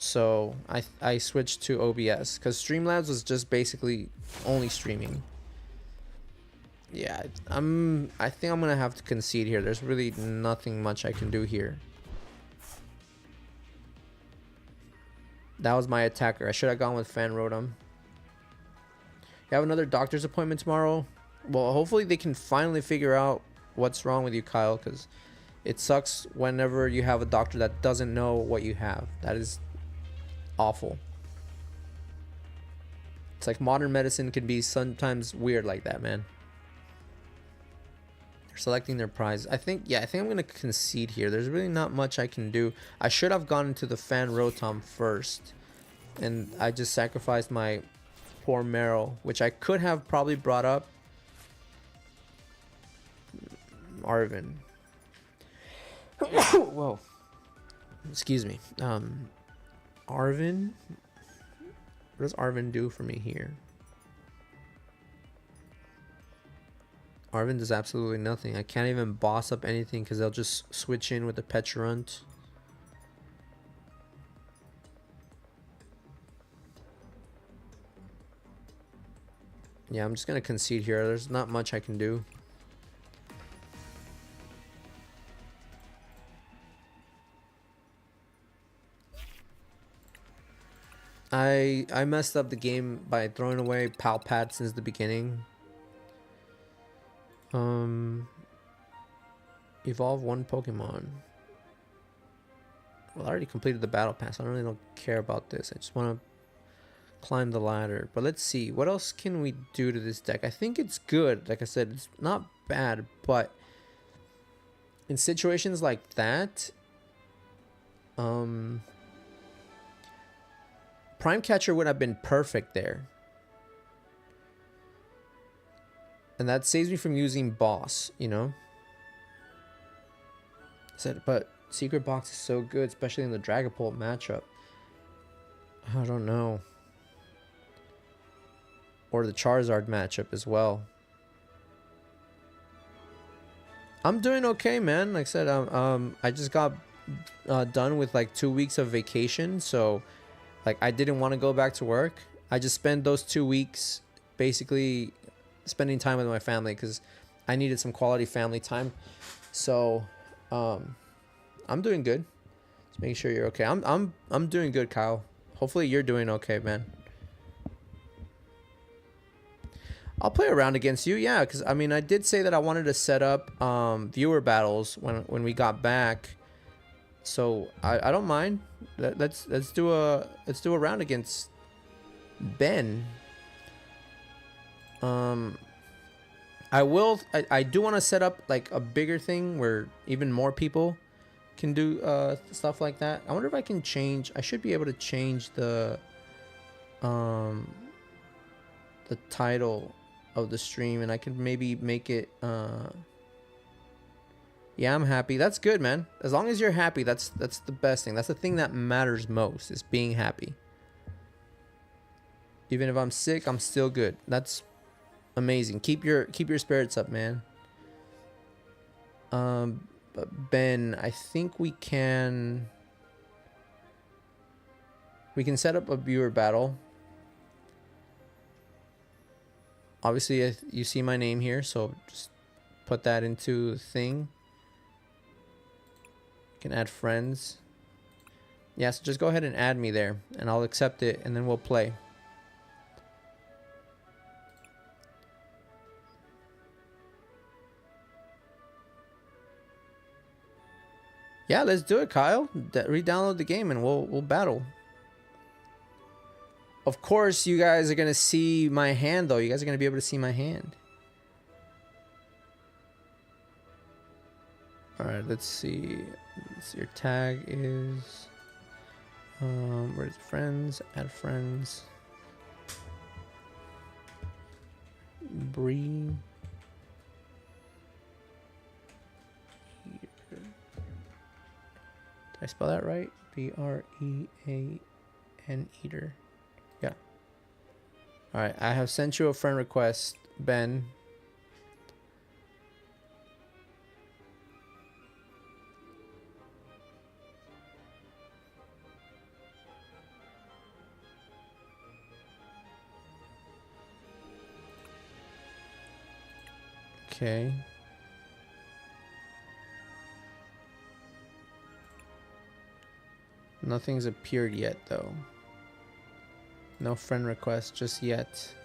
So I switched to OBS because Streamlabs was just basically only streaming. Yeah, I think I'm gonna have to concede here. There's really nothing much I can do here. That was my attacker. I should have gone with Fan Rotom. You have another doctor's appointment tomorrow. Well, hopefully they can finally figure out what's wrong with you, Kyle, because it sucks whenever you have a doctor that doesn't know what you have. That is awful. It's like modern medicine can be sometimes weird like that, man. selecting their prize. I think, yeah, I think I'm gonna concede here. There's really not much I can do. I should have gone into the Fan Rotom first, and I just sacrificed my poor Marill, which I could have probably brought up. Arvin. Whoa. Excuse me. Arvin. What does Arvin do for me here? Arvin does absolutely nothing. I can't even boss up anything because they'll just switch in with the Pecharunt. Yeah, I'm just going to concede here. There's not much I can do. I messed up the game by throwing away Palpad since the beginning. Evolve one Pokemon. Well, I already completed the battle pass. I don't care about this. I just want to climb the ladder. But let's see. What else can we do to this deck? I think it's good. Like I said, it's not bad. But in situations like that, Prime Catcher would have been perfect there. And that saves me from using Boss, you know? But Secret Box is so good, especially in the Dragapult matchup. I don't know. Or the Charizard matchup as well. I'm doing okay, man. Like I said, I just got done with like 2 weeks of vacation, so like I didn't want to go back to work. I just spent those 2 weeks basically spending time with my family because I needed some quality family time. So I'm doing good. Just making sure you're okay. I'm doing good, Kyle. Hopefully you're doing okay, man. I'll play around against you, yeah, because I mean I did say that I wanted to set up viewer battles when we got back. So I don't mind. Let's do a round against Ben. I do want to set up like a bigger thing where even more people can do stuff like that. I wonder if I can change. I should be able to change the title of the stream, and I can maybe make it yeah, I'm happy. That's good, man. As long as you're happy, that's the best thing. That's the thing that matters most, is being happy. Even if I'm sick, I'm still good. That's amazing. Keep your spirits up, man. But Ben, I think we can set up a viewer battle. Obviously, you see my name here, so just put that into the thing. You can add friends. Yeah, so just go ahead and add me there, and I'll accept it, and then we'll play. Yeah, let's do it, Kyle. Re-download the game, and we'll battle. Of course, you guys are gonna see my hand, though. You guys are gonna be able to see my hand. All right, let's see. Your tag is where's friends? Add friends. Bree. Did I spell that right? B-R-E-A-N Eater. Yeah. All right, I have sent you a friend request, Ben. Okay. Nothing's appeared yet, though. No friend request just yet.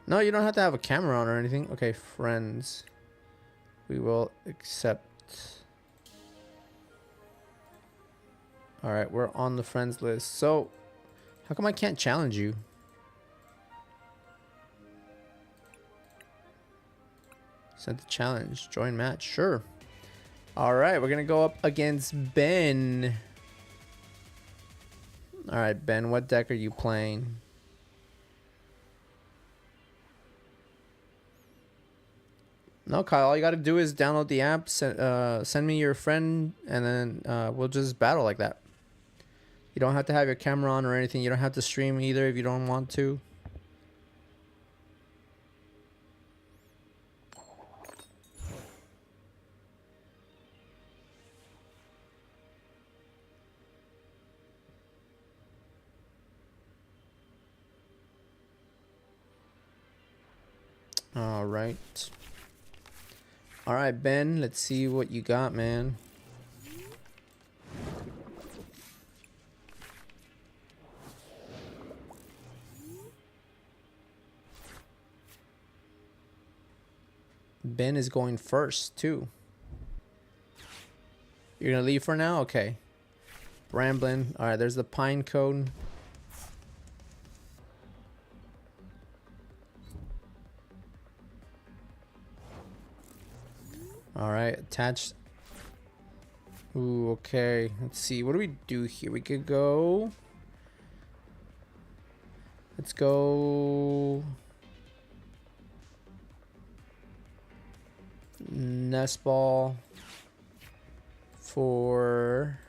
No, you don't have to have a camera on or anything. Okay, friends. We will accept. All right, we're on the friends list. So, how come I can't challenge you? Sent the challenge. Join match. Sure. All right, we're going to go up against Ben. All right, Ben, what deck are you playing? No, Kyle, all you got to do is download the app, send me your friend, and then we'll just battle like that. You don't have to have your camera on or anything. You don't have to stream either if you don't want to. All right. All right, Ben, let's see what you got, man. Ben is going first, too. You're going to leave for now? Okay. Ramblin'. All right, there's the pine cone. All right, attached. Ooh, okay. Let's see. What do we do here? We could go. Let's go. Nest ball for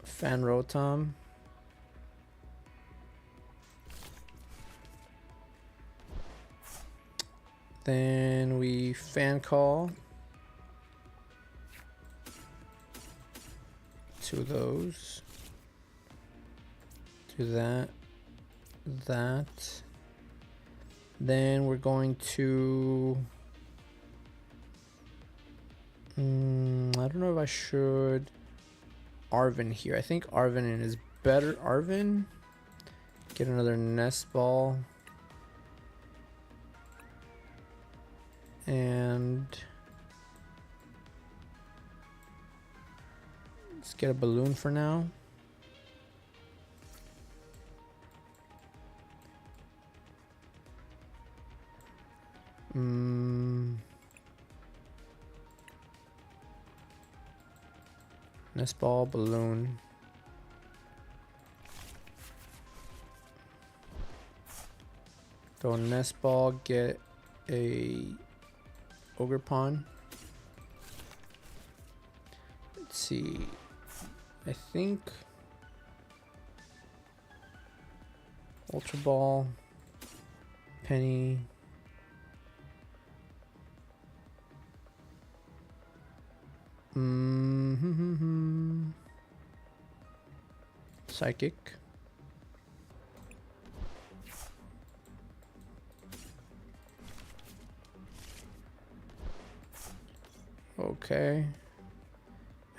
Fan Rotom. Then we fan call two of those. Do that. That. Then we're going to. I don't know if I should. Arvin here. I think Arvin is better. Arvin. Get another nest ball. And let's get a balloon for now. Nest ball, balloon. Go nest ball, get a ogre pawn. Let's see. I think ultra ball, penny. Psychic. Okay.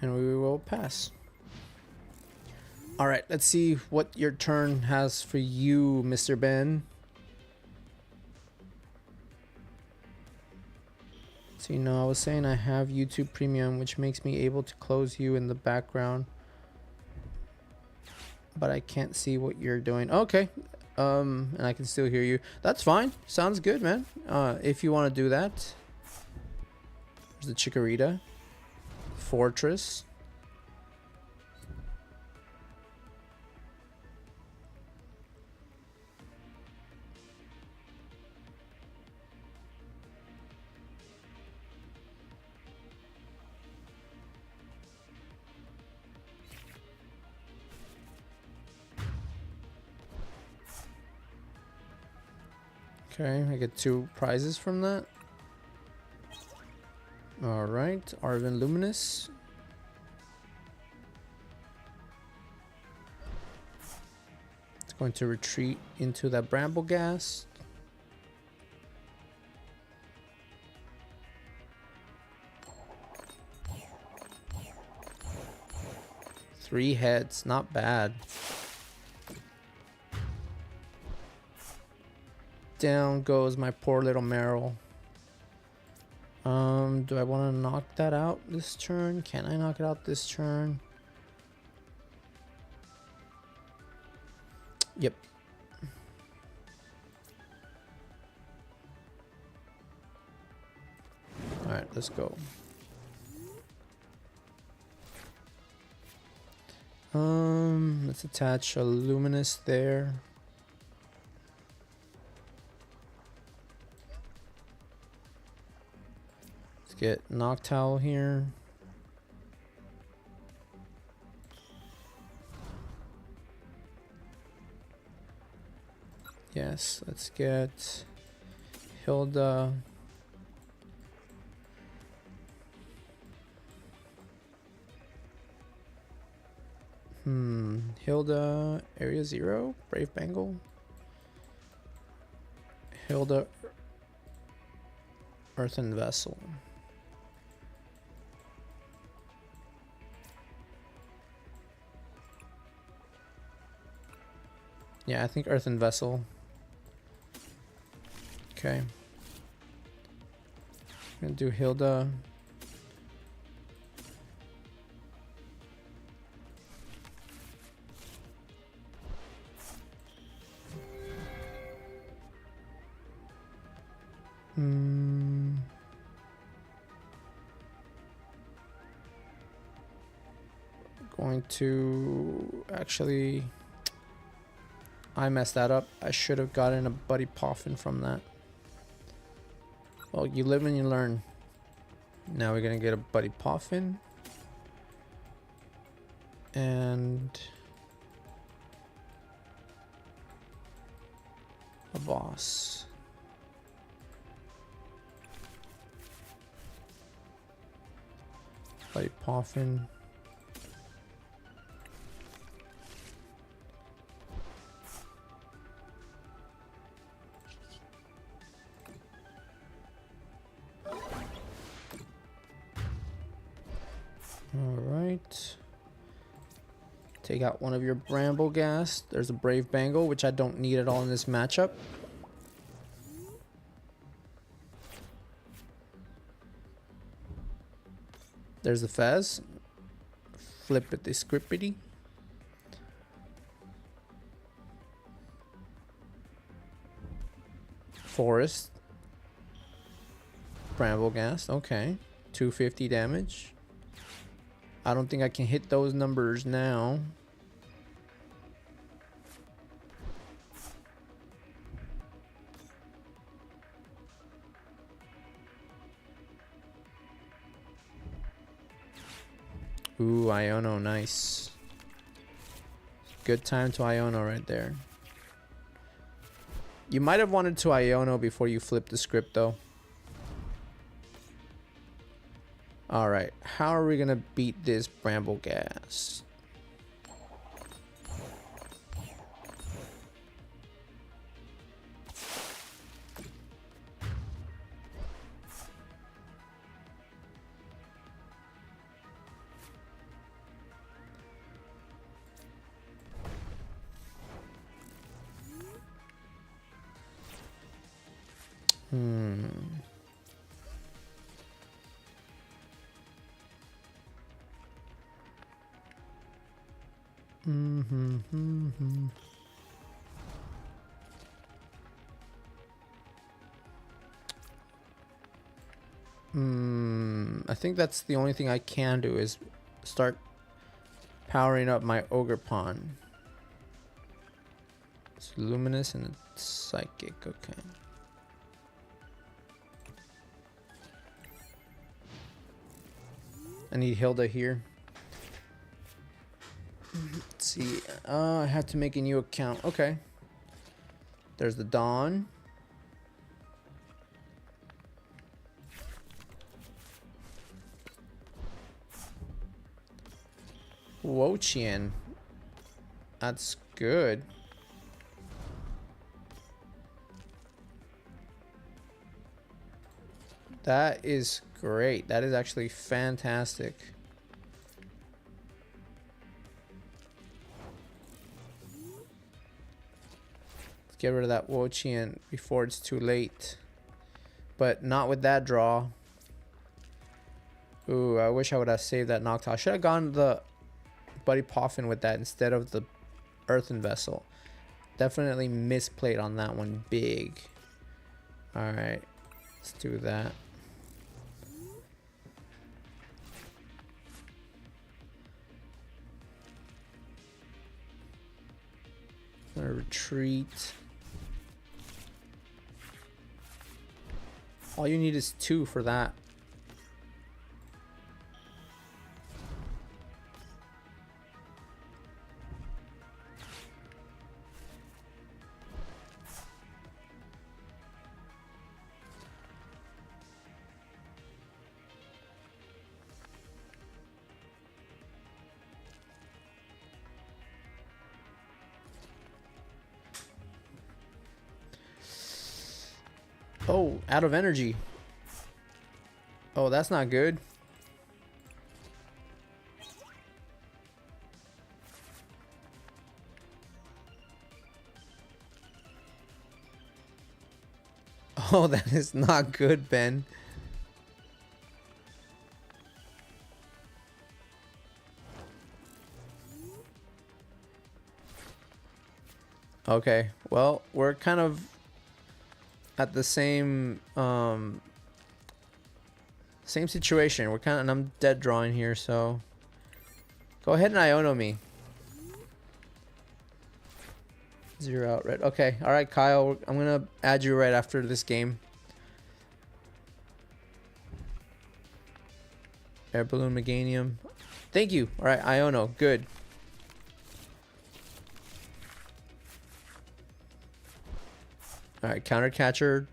And we will pass. All right, let's see what your turn has for you, Mr. Ben. So, you know, I was saying I have YouTube Premium, which makes me able to close you in the background. But I can't see what you're doing. Okay. And I can still hear you. That's fine. Sounds good, man. If you want to do that. There's the Chikorita. Fortress. Okay, I get 2 prizes from that. Alright, Arvin Luminous. It's going to retreat into that Brambleghast. Three heads, not bad. Down goes my poor little Marill. Do I want to knock that out this turn? Can I knock it out this turn? Yep. All right, let's go. Let's attach a luminous there. Let's get Noctowl here. Yes, let's get Hilda. Hilda, Area 0, Brave Bengal. Hilda, Earthen Vessel. Yeah, I think Earthen Vessel. Okay. I'm gonna do Hilda. Going to actually, I messed that up. I should have gotten a Buddy Poffin from that. Well, you live and you learn. Now we're gonna get a Buddy Poffin and a boss. Buddy Poffin. Alright. Take out one of your Bramble Gas. There's a Brave Bengal, which I don't need at all in this matchup. There's the Fez. Flip it the Scrippity. Forest. Bramble Gas. Okay. 250 damage. I don't think I can hit those numbers now. Ooh, Iono, nice. Good time to Iono right there. You might have wanted to Iono before you flipped the script though. Alright, how are we gonna beat this Bramble Gas? I think that's the only thing I can do is start powering up my Ogre Pawn. It's Luminous and it's Psychic, okay. I need Hilda here. Let's see. I have to make a new account. Okay. There's the Dawn. Wochian. That's good. That is great. That is actually fantastic. Let's get rid of that Wochian before it's too late. But not with that draw. Ooh, I wish I would have saved that Noctowl. I should have gone the Buddy Poffin with that instead of the Earthen Vessel. Definitely misplayed on that one big. Alright, let's do that. I'm gonna retreat. All you need is 2 for that. Oh, out of energy. Oh, that's not good. Oh, that is not good, Ben. Okay, well, we're kind of at the same same situation. We're kind of, and I'm dead drawing here, so go ahead and Iono me. 0 out red. Okay, all right, Kyle. I'm gonna add you right after this game. Air Balloon Meganium. Thank you. All right, Iono. Good. All right, counter catcher.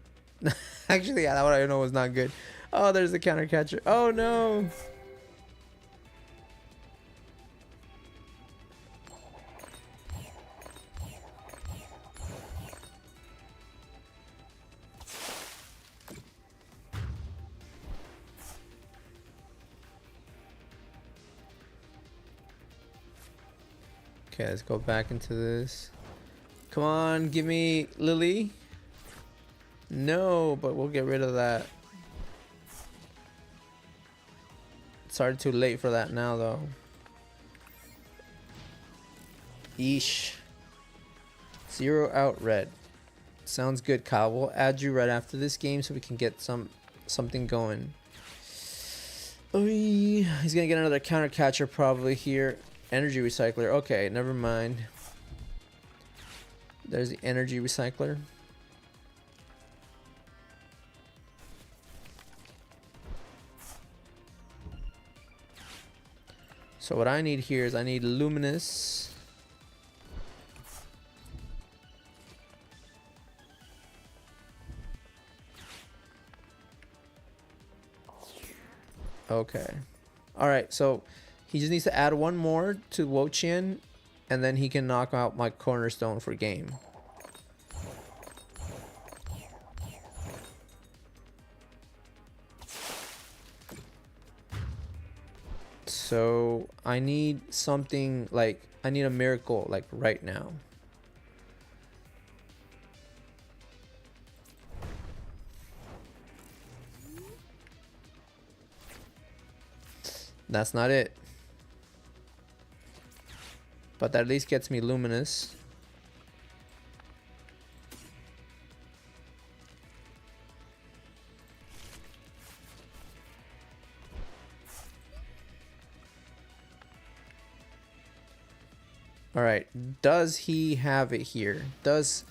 Actually, yeah, that one I know was not good. Oh, there's the counter catcher. Oh no. Okay, let's go back into this. Come on, give me Lily. No, but we'll get rid of that. It's already too late for that now, though. Yeesh. 0 out red. Sounds good, Kyle. We'll add you right after this game so we can get something going. Oh, he's gonna get another counter catcher probably here. Energy recycler. Okay, never mind. There's the energy recycler. So what I need here is I need luminous. Okay. All right, so he just needs to add 1 more to Wo-Chien, and then he can knock out my cornerstone for game. So I need something like, I need a miracle like right now. That's not it. But that at least gets me luminous. All right, does he have it here? Does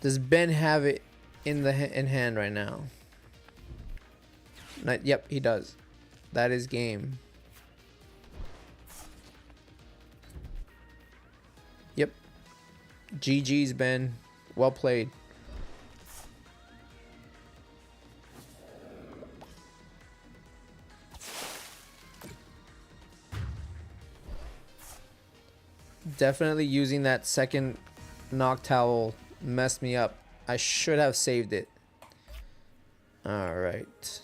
Ben have it in hand right now? Yep, he does. That is game. Yep. GG's, Ben. Well played. Definitely using that second Noctowl messed me up. I should have saved it. Alright.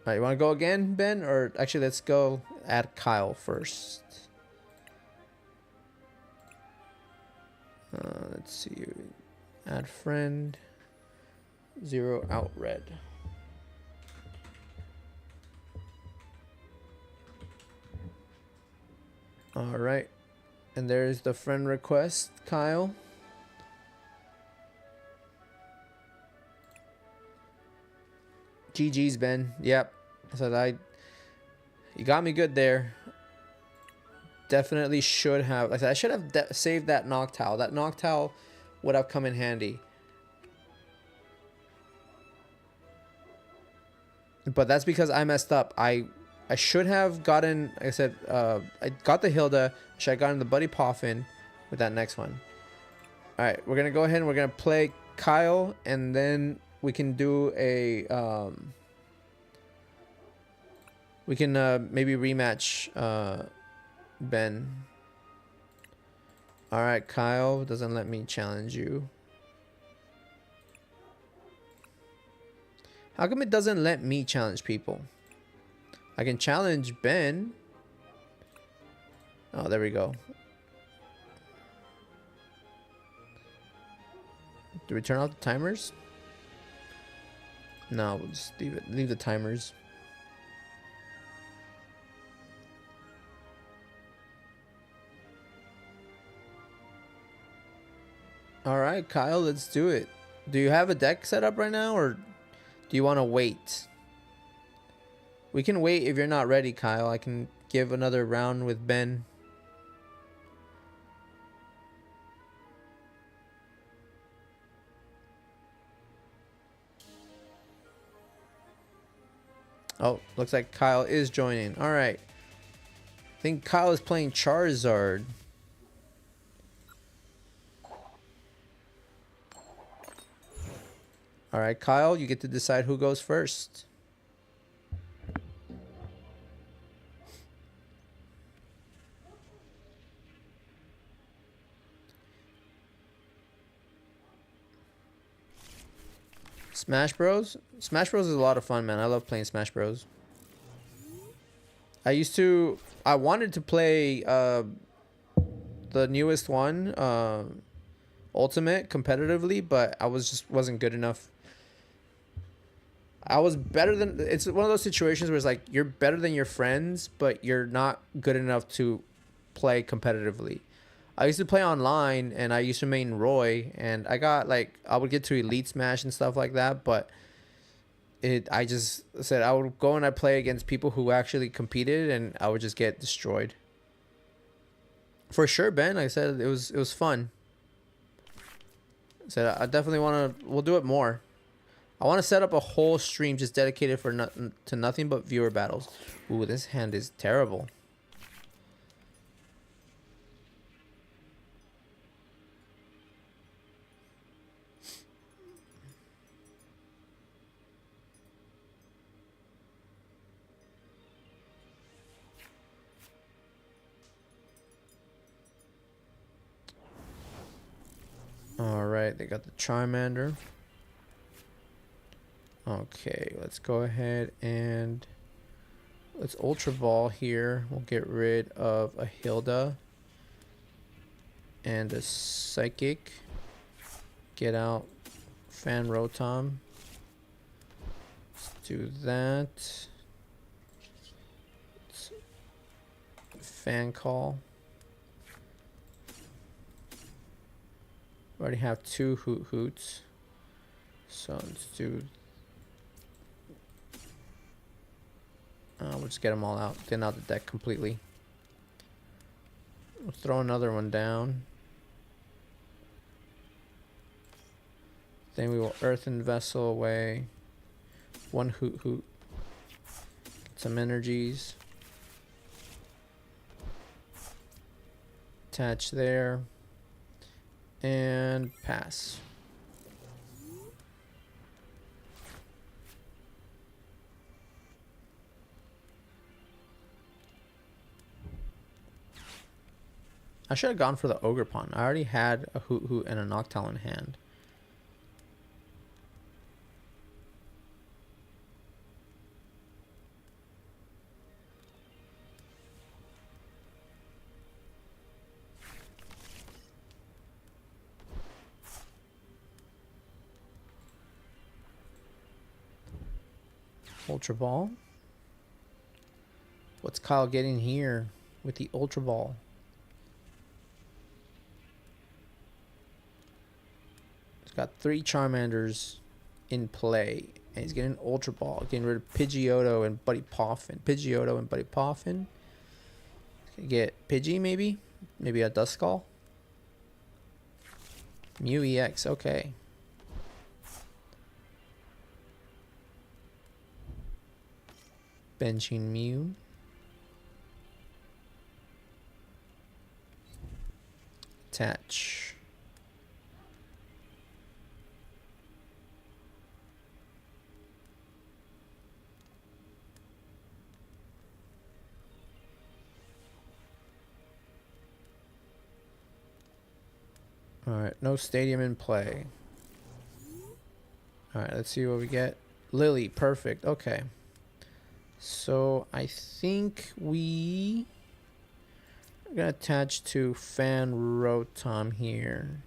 Alright, you want to go again, Ben? Or actually, let's go add Kyle first. Let's see. Add friend. 0 out red. All right. And there's the friend request, Kyle. GG's, Ben. Yep. I said you got me good there. Definitely should have. Like I said, I should have saved that Noctowl. That Noctowl would have come in handy. But that's because I messed up. I should have gotten, like I said, I got the Hilda. Should I gotten the Buddy Poffin with that next one. Alright, we're going to go ahead and we're going to play Kyle. And then we can do a... we can maybe rematch Ben. Alright, Kyle. Doesn't let me challenge you. How come it doesn't let me challenge people? I can challenge Ben. Oh, there we go. Do we turn off the timers? No, we'll just leave it. Leave the timers. Alright, Kyle, let's do it. Do you have a deck set up right now, or do you want to wait? We can wait if you're not ready, Kyle. I can give another round with Ben. Oh, looks like Kyle is joining. Alright. I think Kyle is playing Charizard. Alright, Kyle, you get to decide who goes first. Smash Bros? Smash Bros is a lot of fun, man. I love playing Smash Bros. I wanted to play the newest one, Ultimate, competitively, but I wasn't good enough. I was better than... It's one of those situations where it's like, you're better than your friends, but you're not good enough to play competitively. I used to play online, and I used to main Roy, and I got, like... I would get to Elite Smash and stuff like that, but... I just said I would go and I'd play against people who actually competed, and I would just get destroyed. For sure, Ben. Like I said, it was fun. I said I definitely want to... We'll do it more. I want to set up a whole stream just dedicated for nothing but viewer battles. Ooh, this hand is terrible. Alright, they got the Charmander. Okay, let's go ahead and let's Ultra Ball here. We'll get rid of a Hilda and a Psychic. Get out Fan Rotom. Let's do that. Let's Fan Call. We already have two Hoots. So let's do... we'll just get them all out. Thin out the deck completely. We'll throw another one down. Then we will Earthen Vessel away. One Hoot. Get some energies. Attach there. And pass. I should have gone for the Ogerpon. I already had a Hoot and a Noctowl in hand. Ultra Ball. What's Kyle getting here? with the Ultra Ball. He's got 3 Charmanders in play. And he's getting an Ultra Ball. Getting rid of Pidgeotto and Buddy Poffin. Pidgeotto and Buddy Poffin. Get Pidgey maybe? Maybe a Duskull? Mew EX, okay. Benching Mew. Attach. Alright, no stadium in play. Alright, let's see what we get. Lily, perfect. Okay. So, I think we are going to attach to Fan Rotom here.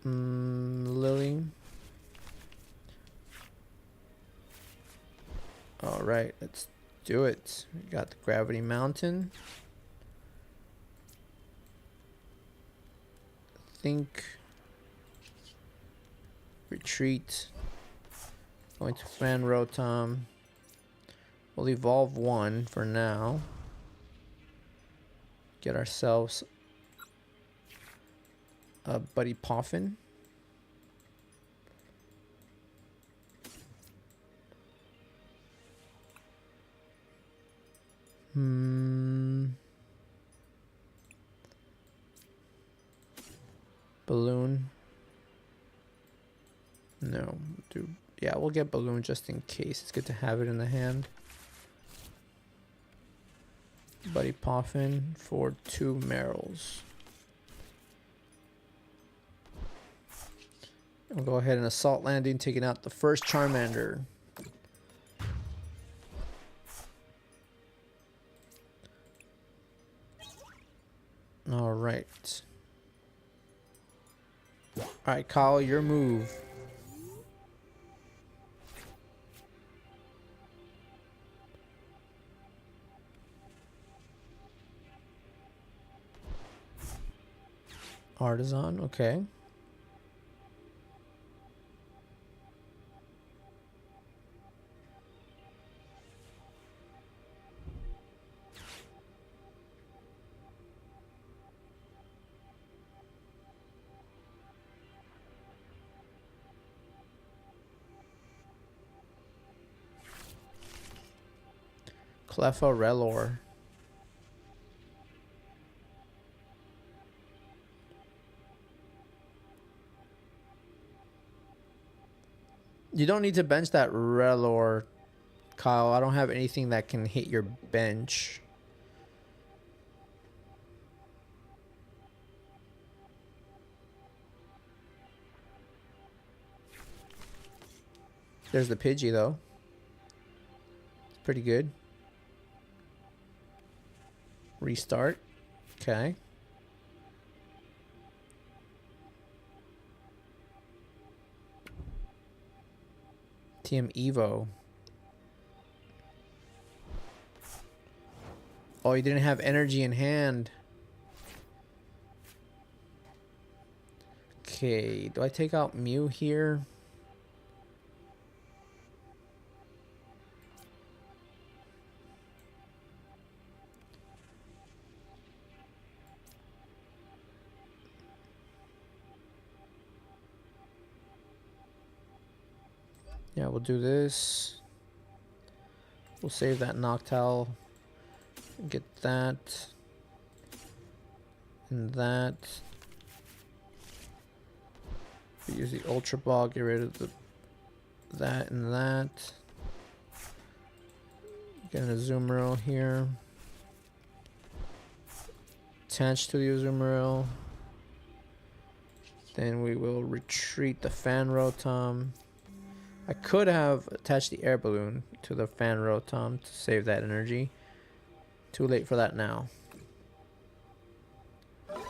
Lily. Alright, let's do it. We got the Gravity Mountain. Think retreat, going to Fan Rotom. We'll evolve 1 for now. Get ourselves a Buddy Poffin. Balloon. No, yeah, we'll get Balloon just in case. It's good to have it in the hand. Buddy Poffin for 2 Marils. We'll go ahead and Assault Landing, taking out the first Charmander. Alright. Alright, Kyle, your move. Artisan, okay. Clefairy. You don't need to bench that Relor, Kyle. I don't have anything that can hit your bench. There's the Pidgey, though. It's pretty good. Restart. Okay. TM Evo. Oh, you didn't have energy in hand. Okay, do I take out Mew here? Yeah, we'll do this. We'll save that Noctowl. Get that. And that. Use the Ultra Ball, get rid of that and that. Get an Azumarill here. Attach to the Azumarill. Then we will retreat the Fan Rotom. I could have attached the Air Balloon to the Fan Rotom to save that energy. Too late for that now. Alright,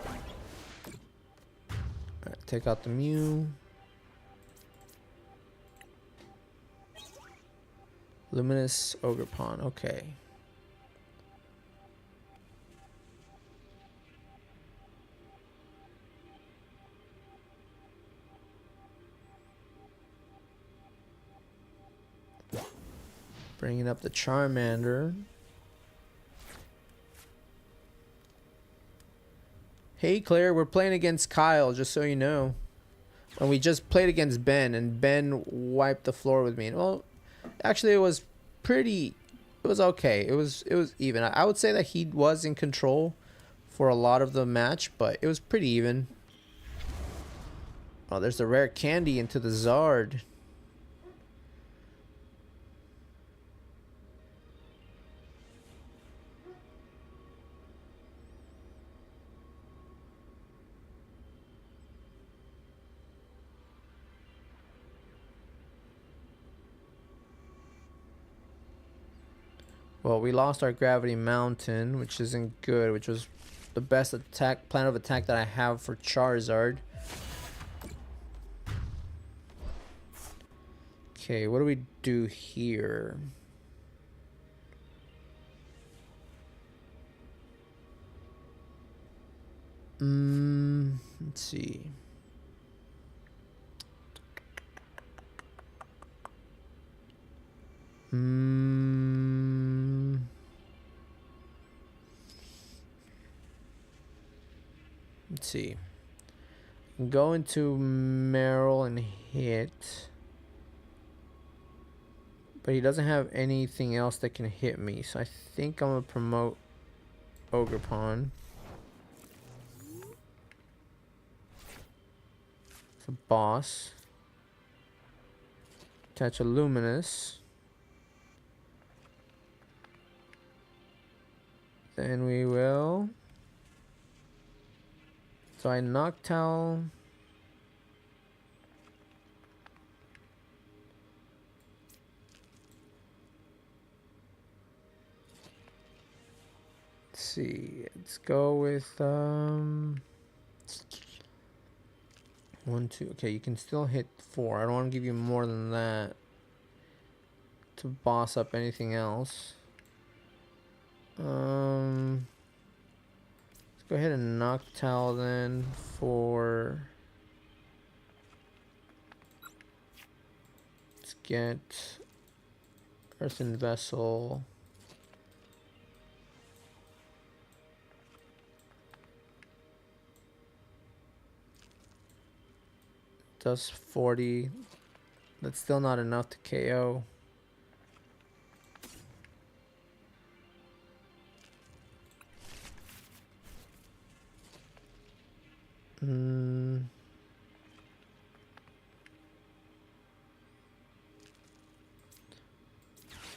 take out the Mew. Luminous Ogre Pawn. Okay. Bringing up the Charmander. Hey Claire, we're playing against Kyle, just so you know. And we just played against Ben, and Ben wiped the floor with me. Well, actually, it was pretty. It was okay. It was even. I would say that he was in control for a lot of the match, but it was pretty even. Oh, there's the rare candy into the Zard. Well, we lost our Gravity Mountain, which isn't good, which was the best attack plan of attack that I have for Charizard. Okay, what do we do here? Let's see. Let's see. Go into Merrill and hit. But he doesn't have anything else that can hit me. So I think I'm going to promote Ogre Pawn. It's a boss. Attach a Luminous. Then we will. So I Noctowl. Let's see. Let's go with 1, 2. Okay, you can still hit 4. I don't want to give you more than that to boss up anything else. Let's go ahead and Noctowl then for. Let's get Earthen Vessel. Does 40. That's still not enough to KO.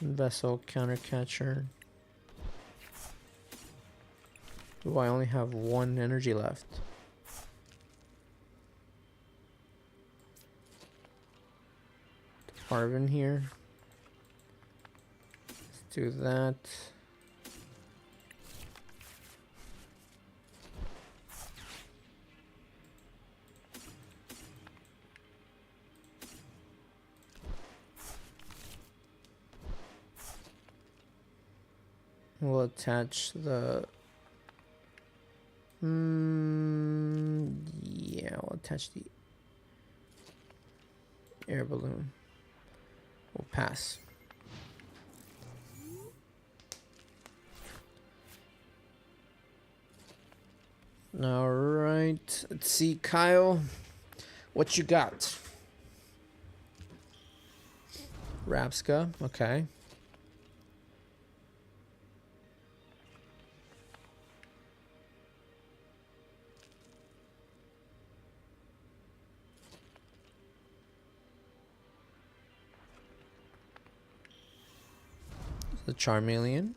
Vessel, counter catcher. Oh, I only have 1 energy left. Marvin here. Let's do that. We'll attach the. Yeah, we'll attach the air balloon. We'll pass. All right. Let's see, Kyle. What you got? Rapska. Okay. The Charmeleon.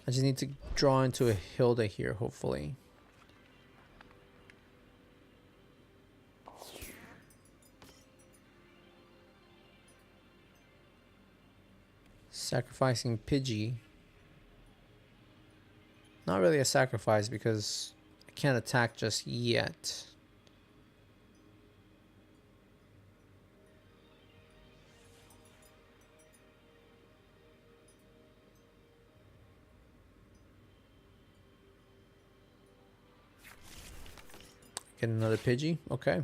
I just need to draw into a Hilda here, hopefully. Sacrificing Pidgey. Not really a sacrifice because I can't attack just yet. Get another Pidgey. Okay.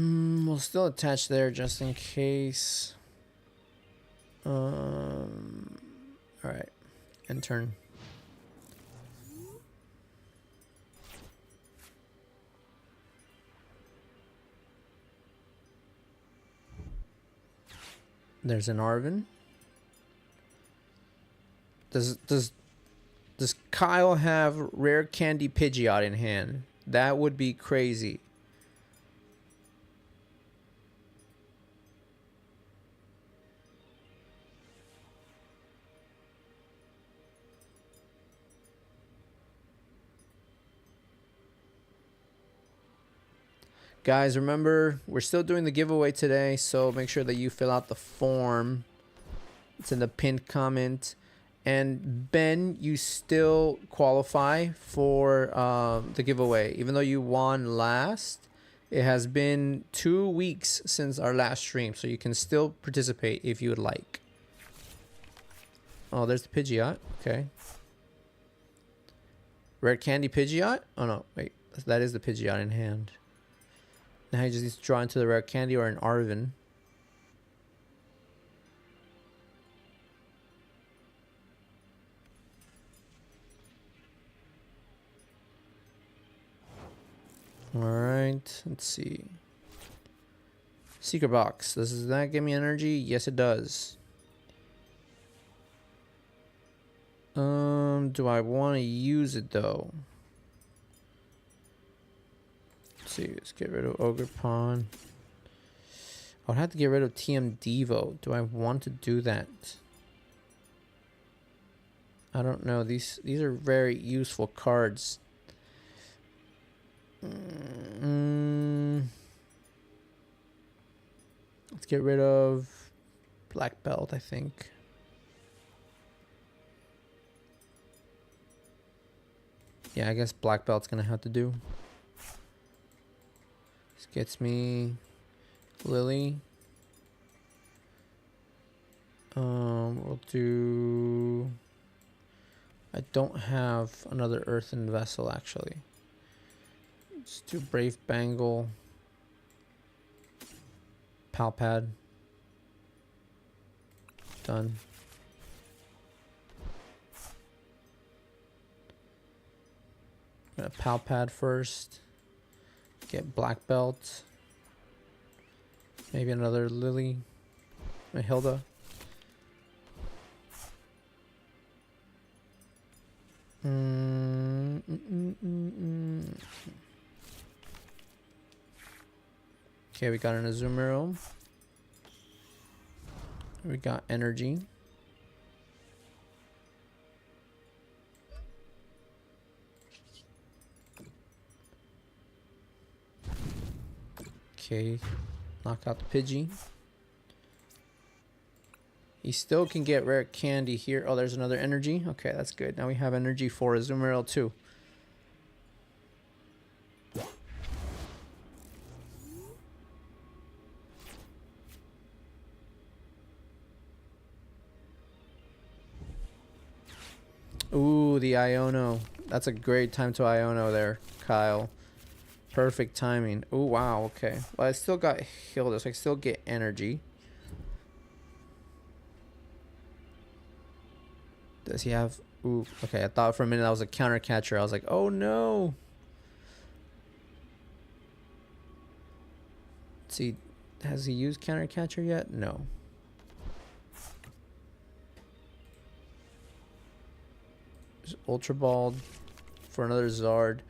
We'll still attach there just in case. All right. End turn. There's an Arven. Does Kyle have rare candy Pidgeot in hand? That would be crazy. Guys, remember, we're still doing the giveaway today, so make sure that you fill out the form. It's in the pinned comment. And Ben, you still qualify for the giveaway. Even though you won last, it has been 2 weeks since our last stream, so you can still participate if you would like. Oh, there's the Pidgeot. Okay. Rare Candy Pidgeot? Oh, no. Wait. That is the Pidgeot in hand. Now you just need to draw into the Rare Candy or an Arven. Alright, let's see. Secret box. Does that give me energy? Yes, it does. Do I want to use it though? Let's see, let's get rid of Ogre Pawn. I would have to get rid of TM Devo. Do I want to do that? I don't know. These are very useful cards. Let's get rid of Black Belt, I think. Yeah, I guess Black Belt's gonna have to do. This gets me Lily. We'll do... I don't have another Earthen Vessel, actually. Let's do Brave Bangle. Palpad. Done. I'm gonna Palpad first. Get Black Belt. Maybe another Lily. A Hilda. Okay, we got an Azumarill. We got energy. Okay, knock out the Pidgey. He still can get rare candy here. Oh, there's another energy. Okay, that's good. Now we have energy for Azumarill too. Ooh, the Iono. That's a great time to Iono there, Kyle. Perfect timing. Ooh, wow, okay. Well, I still got Hilda, so I still get energy. Does he have... Ooh, okay, I thought for a minute that was a counter catcher. I was like, oh no. Let's see, has he used counter catcher yet? No. There's Ultra Ball for another Zard.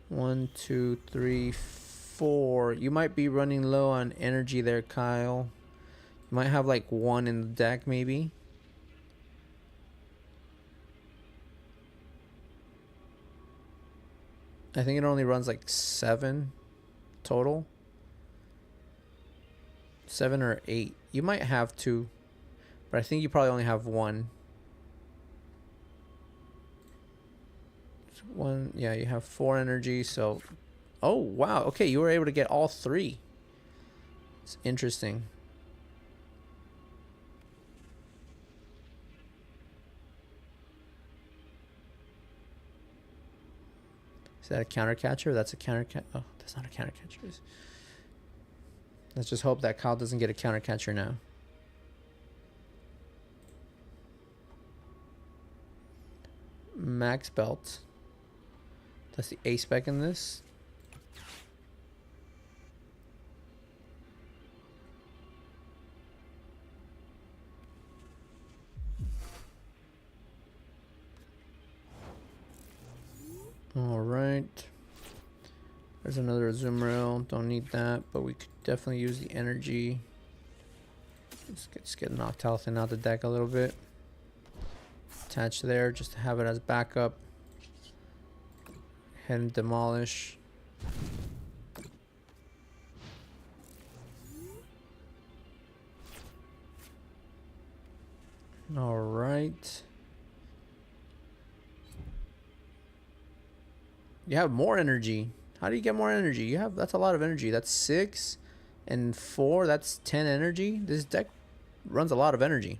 One, two, three, 4. You might be running low on energy there, Kyle. You might have like 1 in the deck, maybe. I think it only runs like 7 total. 7 or 8. You might have 2, but I think you probably only have 1. 1, yeah, you have 4 energy, so... Oh, wow. Okay, you were able to get all 3. It's interesting. Is that a counter catcher? That's a counter catcher. Oh, that's not a counter catcher. Let's just hope that Kyle doesn't get a counter catcher now. Max belt. That's the A spec in this. All right. There's another Azumarill. Don't need that, but we could definitely use the energy. Let's get Noctowl out the deck a little bit. Attach there just to have it as backup. Head and demolish. All right. You have more energy. How do you get more energy? You have, that's a lot of energy. That's 6 and 4. That's 10 energy. This deck runs a lot of energy.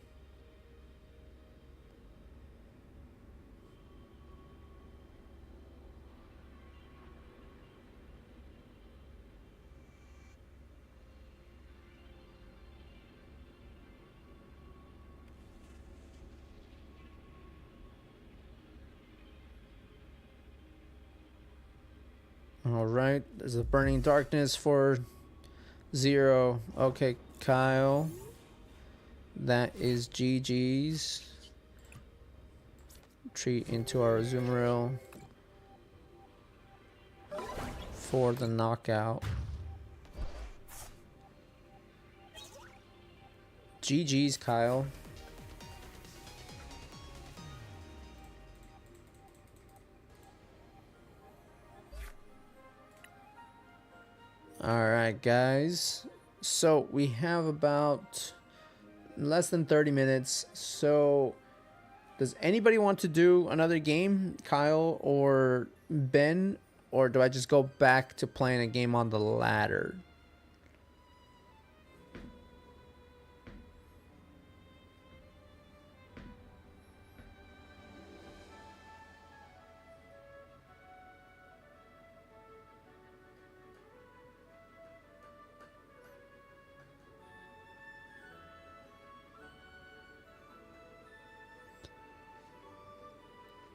All right, there's a burning darkness for 0. Okay, Kyle, that is GG's. Retreat into our Azumarill for the knockout. GG's, Kyle. Alright guys, so we have about less than 30 minutes, so does anybody want to do another game, Kyle or Ben, or do I just go back to playing a game on the ladder?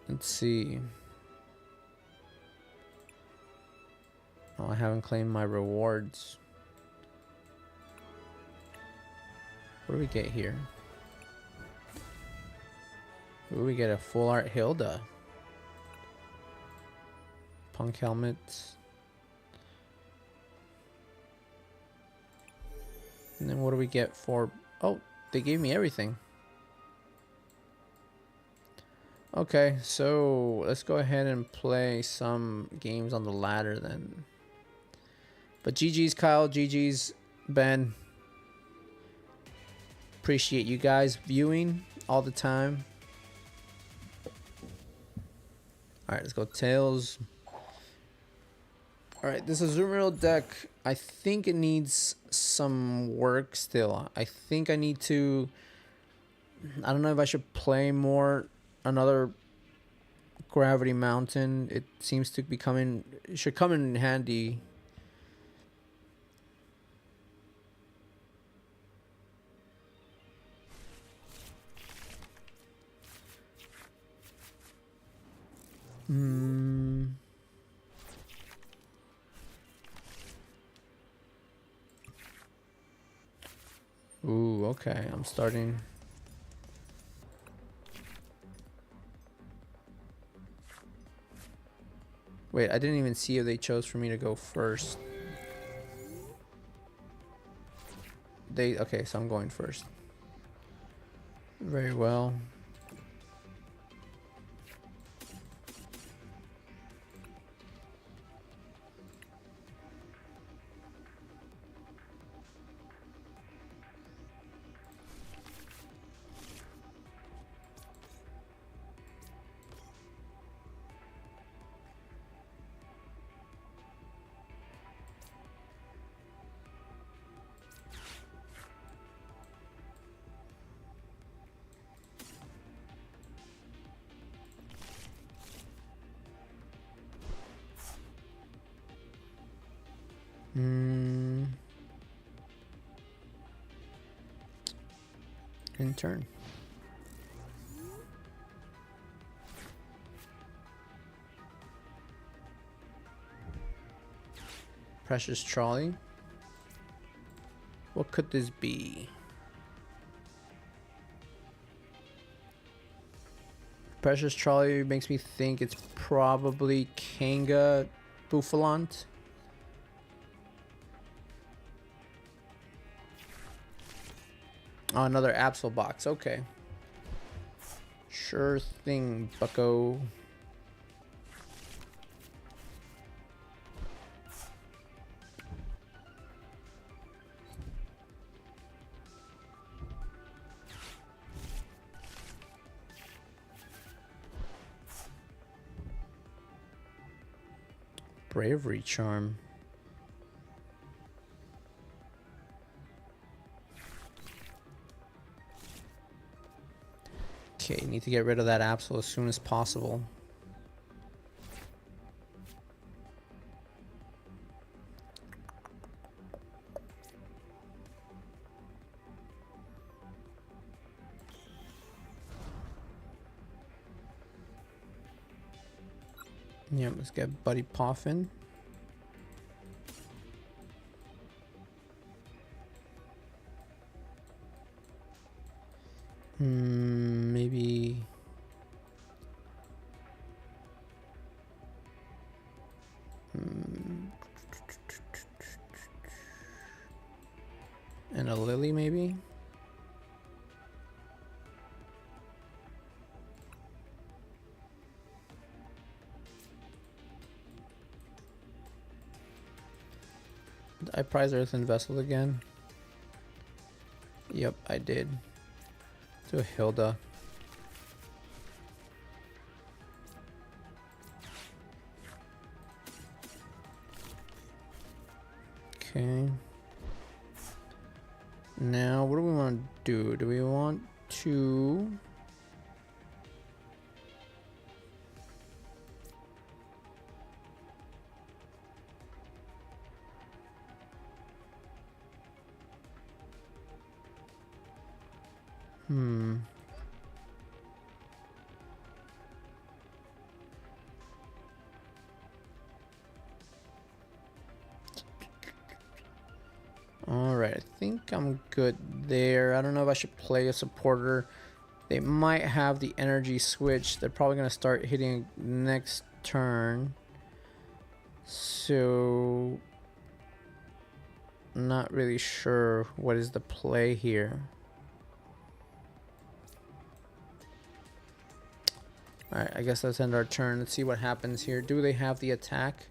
Let's see. Oh, I haven't claimed my rewards. What do we get here? Ooh, we get a full art Hilda. Punk helmet. And then what do we get for... Oh, they gave me everything. Okay, so let's go ahead and play some games on the ladder then. But GG's Kyle, GG's Ben. Appreciate you guys viewing all the time. Alright, let's go Tails. Alright, this Azumarill deck, I think it needs some work still. I think I need to... I don't know if I should play more... Another Gravity Mountain. It seems to be coming. It should come in handy. Ooh, okay. I'm starting. Wait, I didn't even see if they chose for me to go first. they okay, so I'm going first. Very well. In turn. Precious Trolley. What could this be? Precious Trolley makes me think it's probably Kanga Buffalant. Oh, another Absol box. Okay. Sure thing, bucko. Bravery Charm. Okay, need to get rid of that Absol as soon as possible. Yeah, let's get Buddy Poffin. Maybe... and a Lily, maybe? Did I prize Earthen Vessel again? Yep, I did. To Hilda. Okay. Now, what do we want to do? Do we want to... Alright, I think I'm good there. I don't know if I should play a supporter. They might have the energy switch. They're probably going to start hitting next turn. So... not really sure what is the play here. Alright, I guess let's end our turn. Let's see what happens here. Do they have the attack?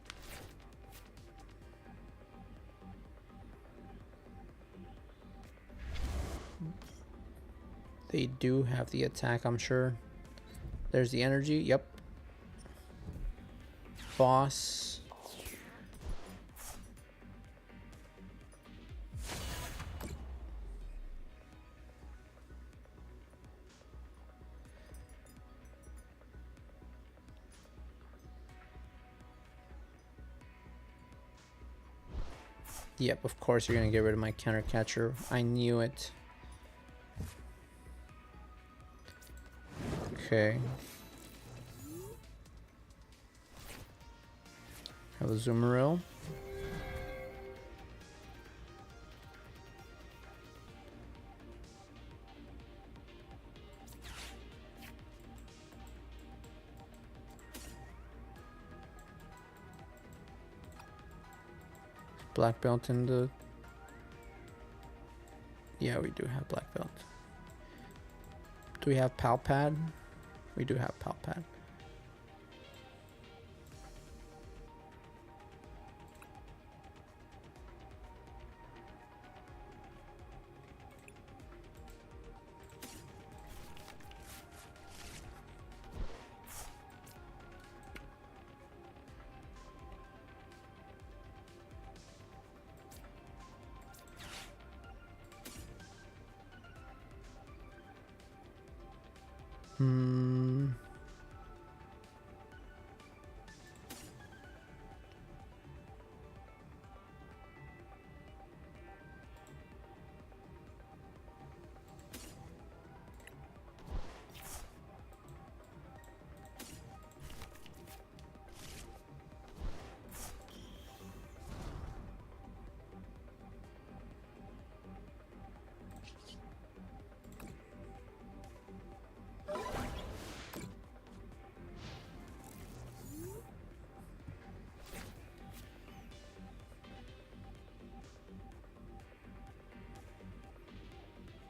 They do have the attack, I'm sure. There's the energy. Yep. Boss. Yep, of course you're going to get rid of my counter catcher. I knew it. Okay. Have a Azumarill. Black belt in the... Yeah, we do have black belt. Do we have pal pad? We do have pal pad.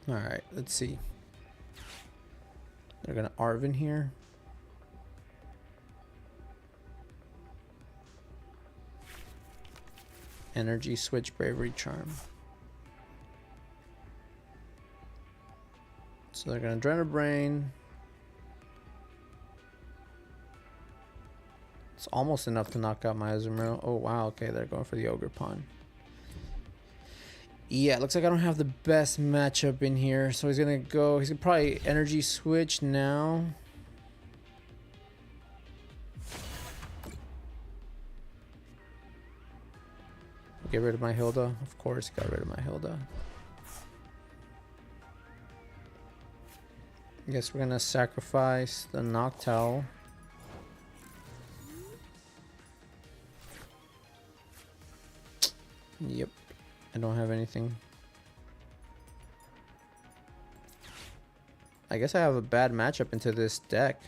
All right, let's see. They're gonna Arvin here. Energy switch, bravery charm. So they're gonna drain a brain. It's almost enough to knock out my Azumarill. Oh wow, okay, they're going for the Ogre Pawn. Yeah, it looks like I don't have the best matchup in here. So he's gonna probably energy switch now. Get rid of my Hilda. Of course, got rid of my Hilda. I guess we're gonna sacrifice the Noctowl. Yep, I don't have anything. I guess I have a bad matchup into this deck.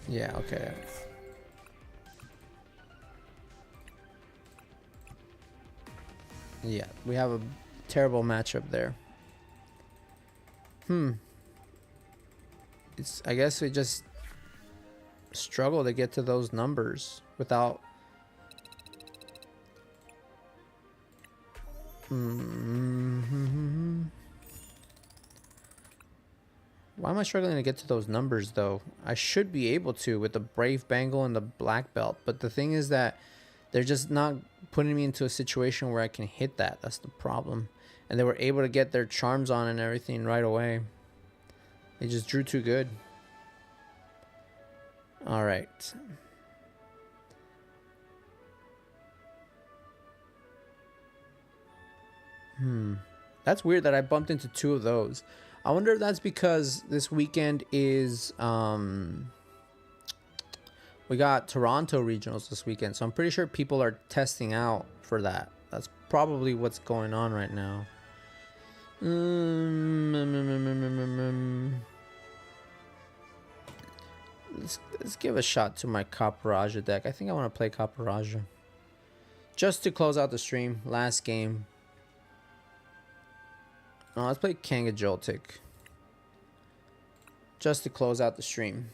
Yeah, okay. Yeah, we have a terrible matchup there. I guess we just struggle to get to those numbers without Why am I struggling to get to those numbers though? I should be able to with the Brave Bangle and the Black Belt, but the thing is that they're just not putting me into a situation where I can hit that. That's the problem. And they were able to get their charms on and everything right away. They just drew too good. All right. That's weird that I bumped into two of those. I wonder if that's because this weekend is we got Toronto regionals this weekend, so I'm pretty sure people are testing out for that. That's probably what's going on right now. Let's give a shot to my Caparajah deck. I think I want to play Caparajah just to close out the stream. Last game. Oh, let's play Kanga Joltik just to close out the stream.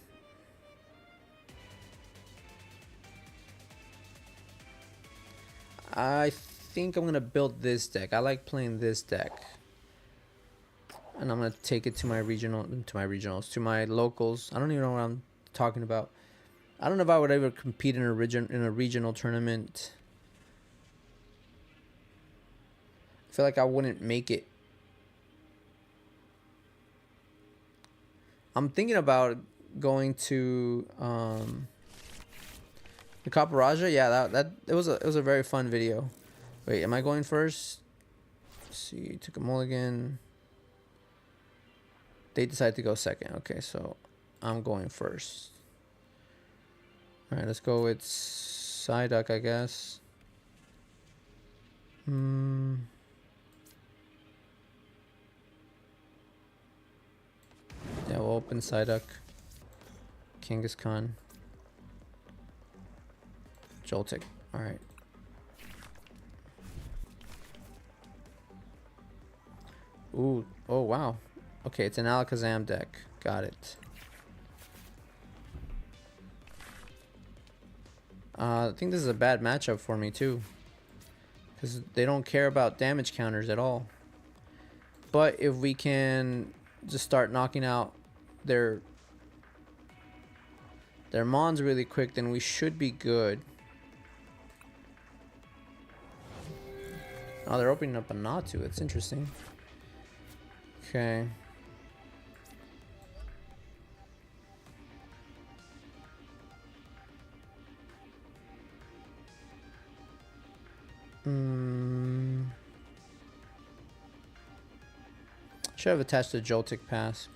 I think I'm gonna build this deck. I like playing this deck, and I'm gonna take it to my regionals, to my locals. I don't even know what I'm talking about. I don't know if I would ever compete in a regional tournament. I feel like I wouldn't make it. I'm thinking about going to the Caparajah. Yeah, it was a very fun video. Wait, am I going first? Let's see, took a mulligan. They decided to go second. Okay, so I'm going first. All right, let's go with Psyduck, I guess. Yeah, we'll open Psyduck. Kangaskhan. Joltik. Alright. Ooh. Oh, wow. Okay, it's an Alakazam deck. Got it. I think this is a bad matchup for me, too. Because they don't care about damage counters at all. But if we can just start knocking out their mons really quick, then we should be good. Oh, they're opening up a Natu. It's interesting. Okay. Should have attached the Joltik pass.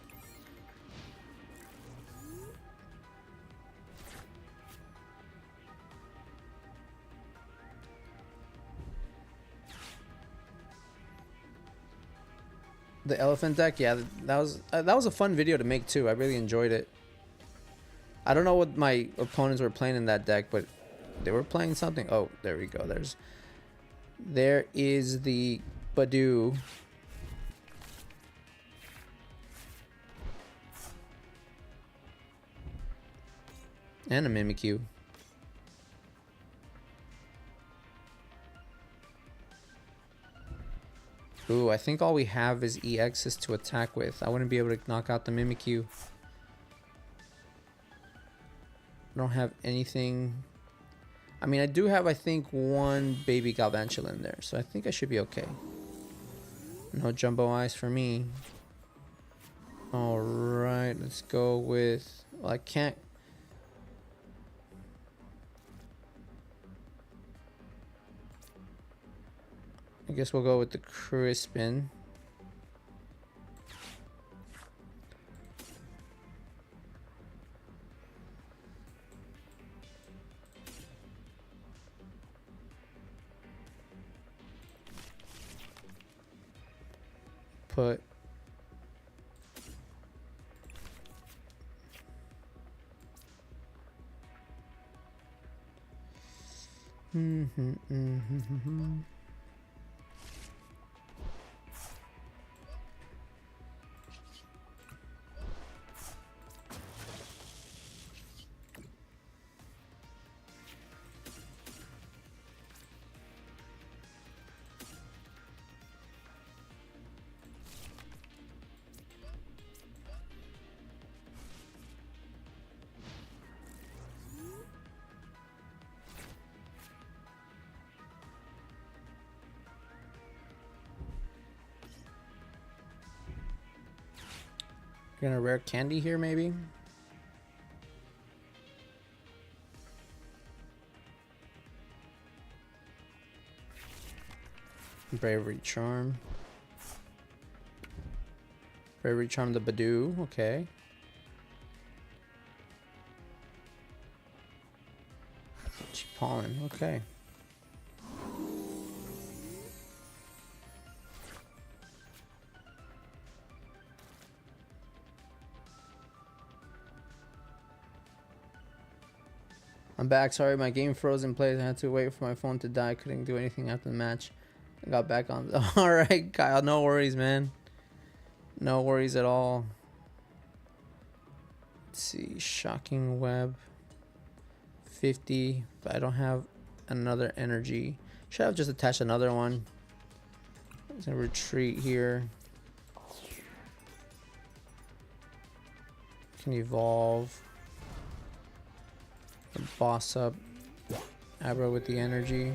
The elephant deck, yeah, that was a fun video to make too. I really enjoyed it. I don't know what my opponents were playing in that deck, but they were playing something. Oh, there we go. There is the Badoo. And a Mimikyu. Ooh, I think all we have is EXs to attack with. I wouldn't be able to knock out the Mimikyu. I don't have anything. I mean, I do have, I think, one baby Galvantula in there, so I think I should be okay. No Jumbo Eyes for me. Alright, let's go with... Well, I can't... I guess we'll go with the Crispin. Put Gonna rare candy here, maybe. Bravery Charm. Bravery Charm the Badoo. Okay. Pollen. Okay. I'm back. Sorry, my game froze in place. I had to wait for my phone to die. Couldn't do anything after the match. I got back on. All right, Kyle. No worries, man. No worries at all. Let's see. Shocking Web. 50. But I don't have another energy. Should have just attached another one. I'm gonna retreat here. Can evolve. Boss up Abra with the energy.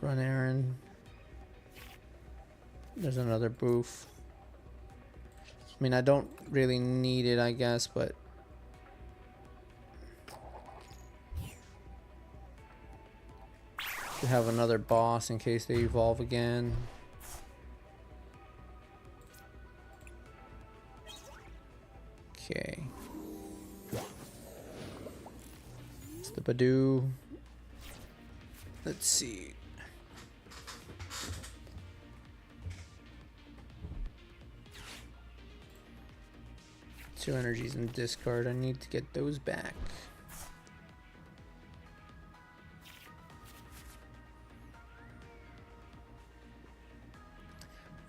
Run Aaron. There's another boof. I mean, I don't really need it, I guess, but to have another boss in case they evolve again. Okay. It's the Badoo. Let's see. 2 energies in discard. I need to get those back.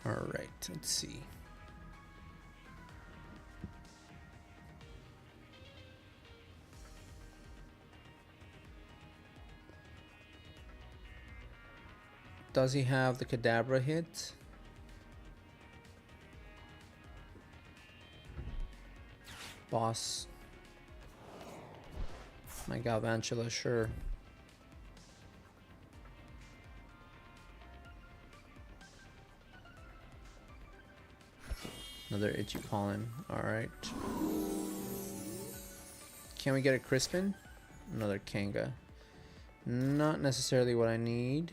Alright, let's see. Does he have the Kadabra hit? Boss. My Galvantula, sure. Another itchy pollen. Alright. Can we get a Crispin? Another Kanga. Not necessarily what I need.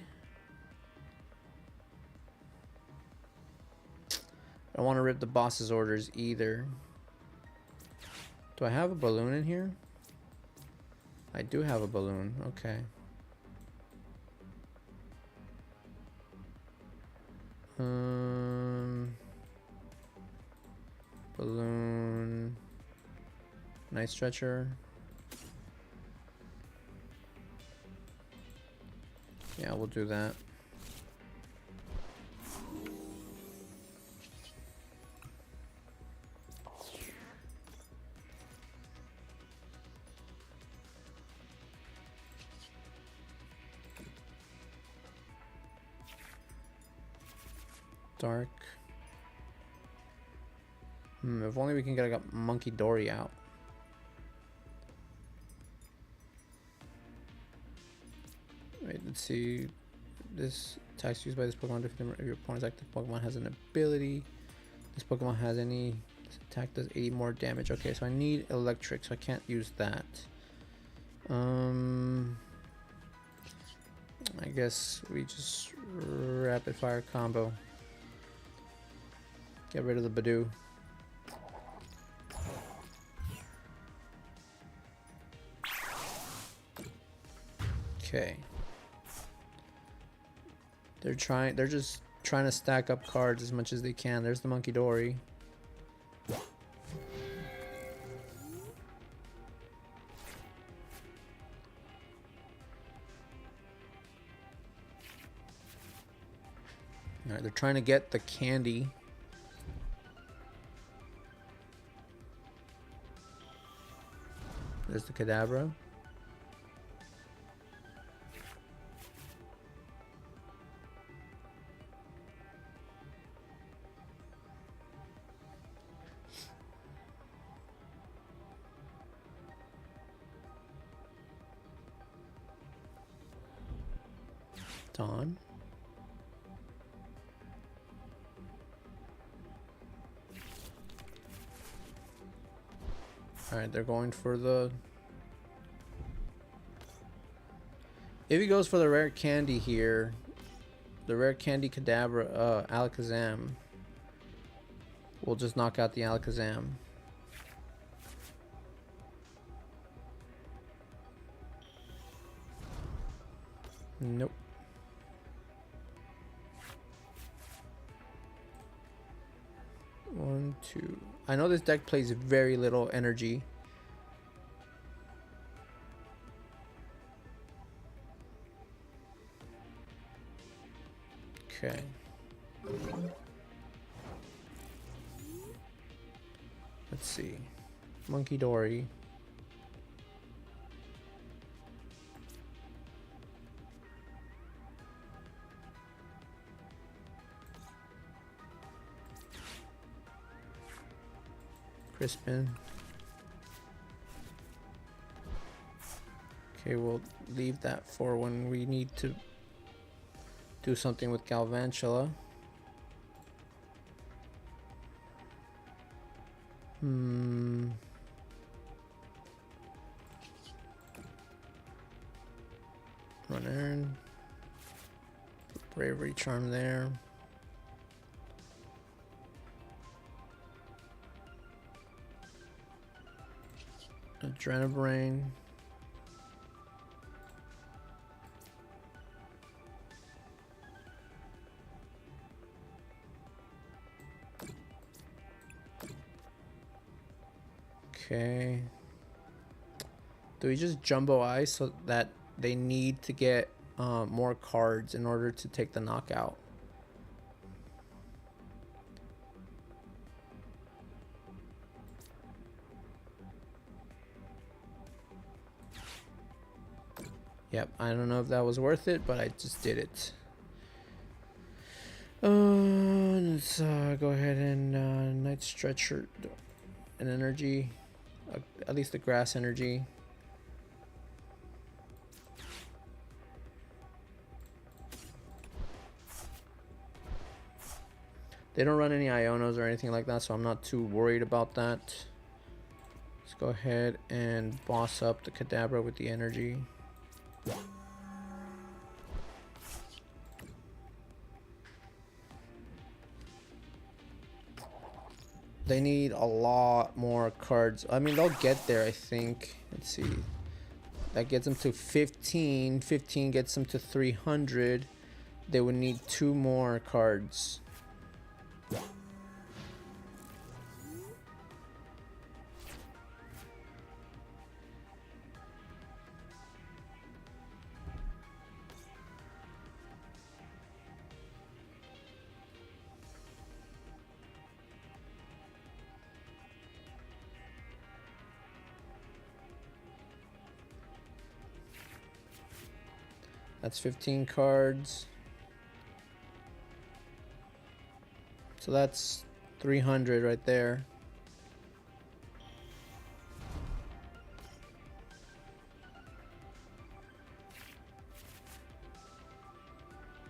I don't want to rip the boss's orders either. Do I have a balloon in here? I do have a balloon. Okay. Balloon. Night Stretcher. Yeah, we'll do that. Dark. If only we can get a Monkey Dory out. Wait, let's see. This attacks used by this Pokemon. If your opponent's active Pokemon has an ability, this Pokemon has any. This attack does 80 more damage. Okay, so I need electric, so I can't use that. I guess we just rapid fire combo. Get rid of the Badoo. Okay. They're just trying to stack up cards as much as they can. There's the Monkey Dory. Alright, they're trying to get the candy. There's the Kadabra. Dawn. Alright, they're going for the... If he goes for the rare candy here, the rare candy Kadabra, Alakazam, we'll just knock out the Alakazam. Nope. One, two. I know this deck plays very little energy. Okay. Let's see. Monkey Dory. Crispin. Okay, we'll leave that for when we need to do something with Galvantula. Run errand. Bravery Charm there. Adrenabrain. Okay. Do we just jumbo ice so that they need to get more cards in order to take the knockout? Yep, I don't know if that was worth it, but I just did it. Let's go ahead and Night Stretcher an energy, at least the grass energy. They don't run any Ionos or anything like that, so I'm not too worried about that. Let's go ahead and boss up the Kadabra with the energy. They need a lot more cards. I mean, they'll get there, I think. Let's see. That gets them to 15. 15 gets them to 300. They would need 2 more cards. That's 15 cards. So that's 300 right there.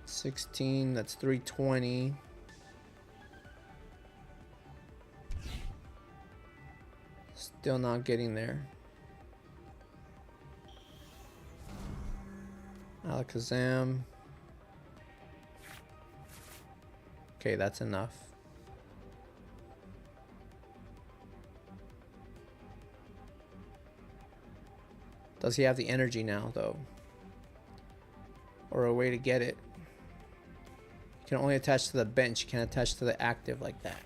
$16, that's 320. Still not getting there. Alakazam. Okay, that's enough. Does he have the energy now, though? Or a way to get it? You can only attach to the bench. You can't attach to the active like that.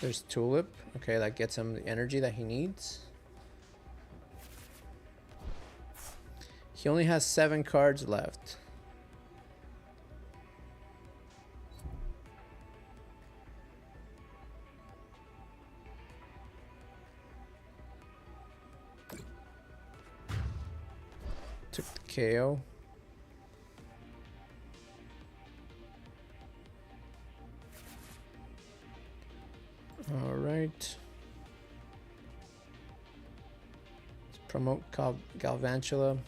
There's Tulip. Okay, that gets him the energy that he needs. He only has 7 cards left. Took the KO. All right. Let's promote Galvantula.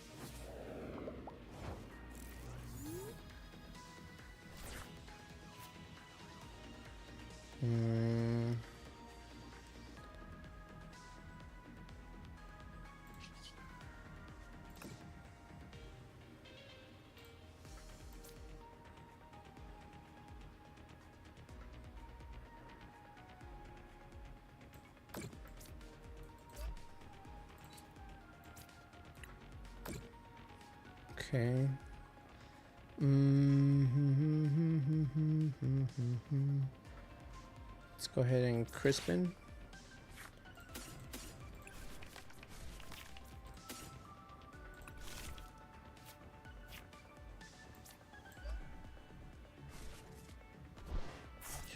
Okay. Let's go ahead and Crispin.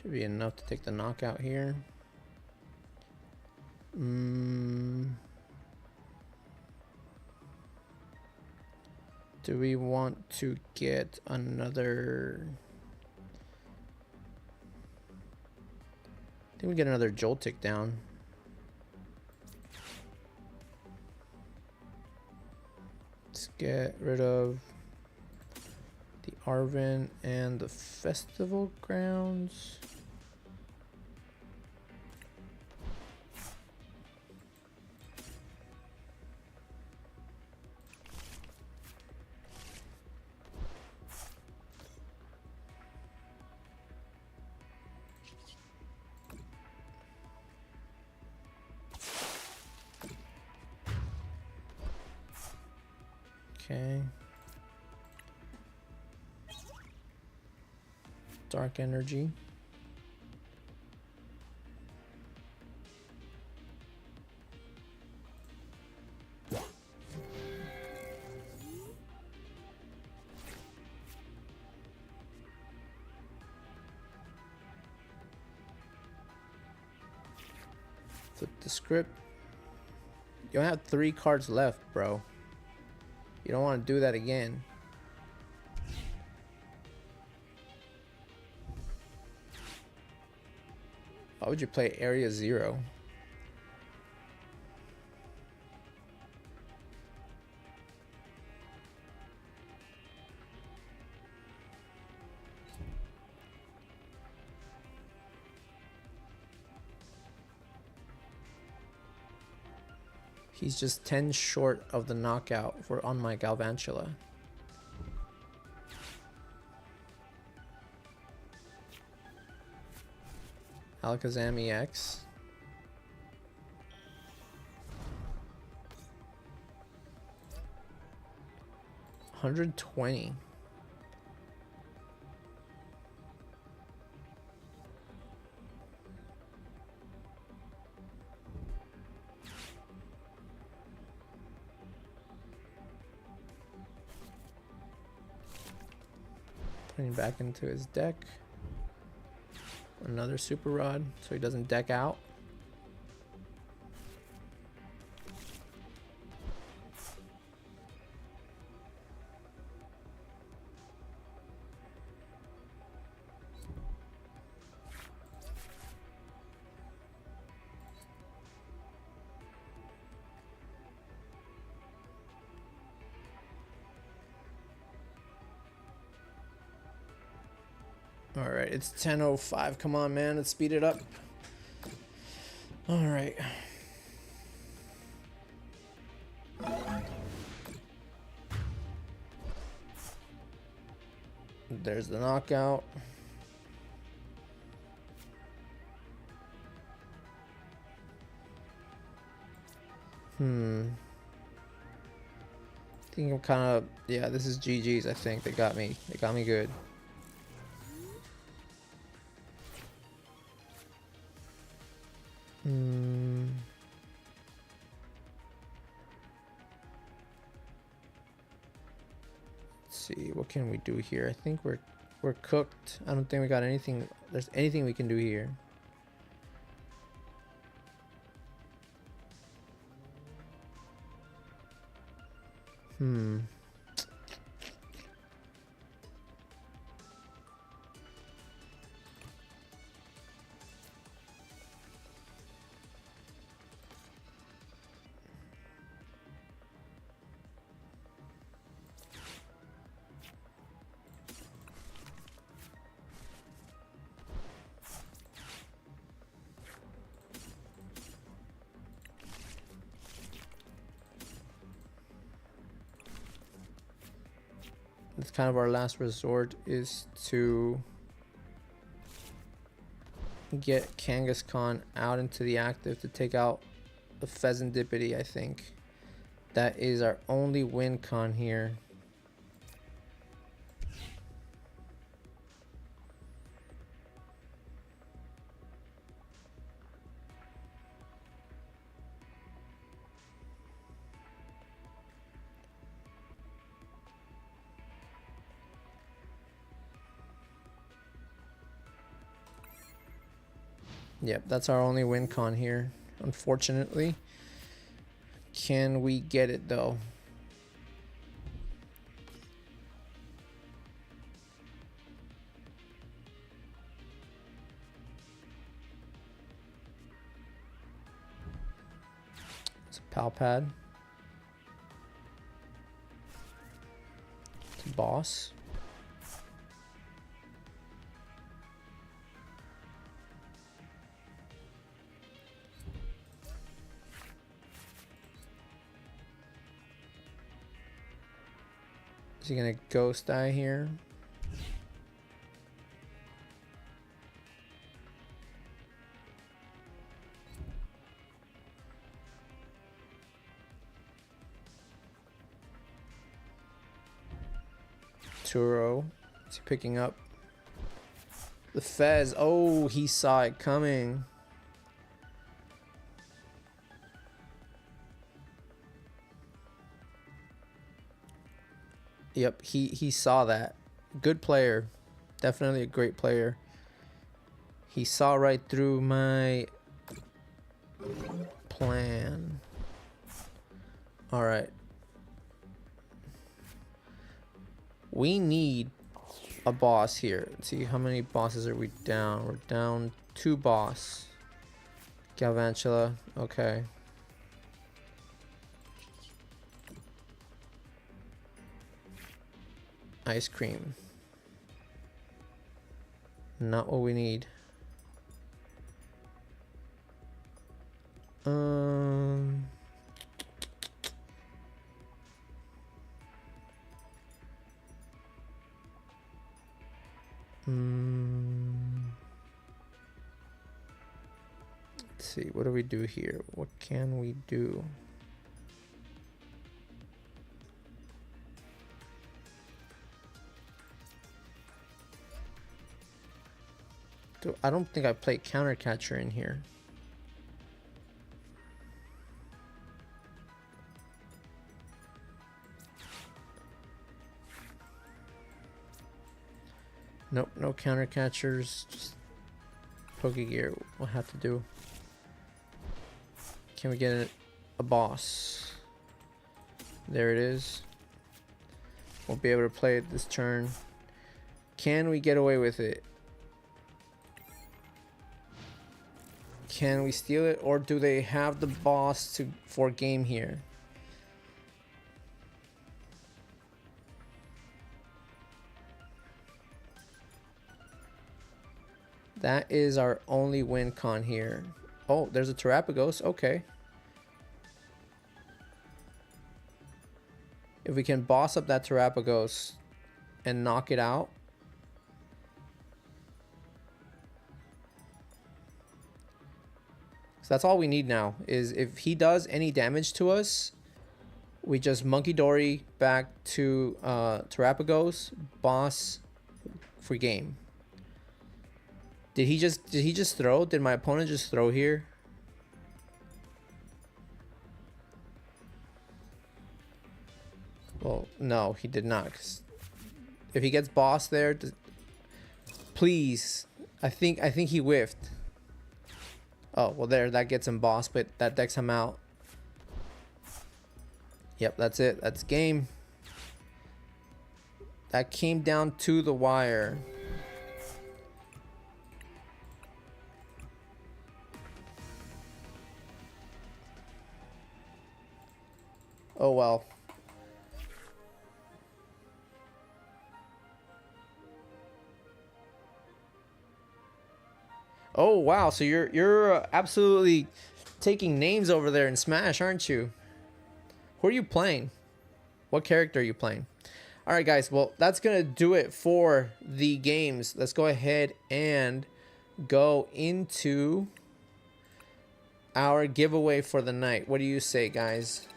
Should be enough to take the knockout here. Do we want to get another? I think we get another Joltik down. Let's get rid of the Arven and the Festival Grounds. Okay. Dark energy. Flip the script. You only have 3 cards left, bro. You don't want to do that again. Why would you play Area 0? He's just 10 short of the knockout for on my Galvantula. Alakazam EX. $120. Putting back into his deck. Another Super Rod, so he doesn't deck out. All right, it's 10:05. Come on, man, let's speed it up. All right. There's the knockout. I think I'm kind of, yeah, this is GG's, I think. They got me good. Let's see, what can we do here? I think we're cooked. I don't think we got anything. There's anything we can do here. It's kind of our last resort is to get Kangaskhan out into the active to take out the Pheasantipity, I think. That is our only win con here. Yep, that's our only win con here, unfortunately. Can we get it though? It's a Palpad. It's a boss. Is he gonna ghost die here? Turo. Is he picking up? The Fez. Oh, he saw it coming. Yep, he saw that. Good player. Definitely a great player. He saw right through my plan. All right. We need a boss here. Let's see, how many bosses are we down? We're down 2 boss. Galvantula. Okay. Ice cream. Not what we need. Let's see, what do we do here? What can we do? I don't think I played counter catcher in here. Nope, no counter catchers. Just Pokegear we'll have to do. Can we get a boss? There it is. Won't be able to play it this turn. Can we get away with it? Can we steal it, or do they have the boss for game here? That is our only win con here. Oh, there's a Terapagos. Okay. If we can boss up that Terapagos and knock it out. So that's all we need now, is if he does any damage to us, we just Monkey Dory back to Terapagos, boss for game. Did he just throw? Did my opponent just throw here? Well, no, he did not. 'Cause if he gets boss there, please. I think he whiffed. Oh, well there, that gets him boss, but that decks him out. Yep, that's it. That's game. That came down to the wire. Oh well. Oh wow, so you're absolutely taking names over there in Smash, aren't you? Who are you playing? What character are you playing? All right, guys. Well, that's gonna do it for the games. Let's go ahead and go into our giveaway for the night. What do you say, guys?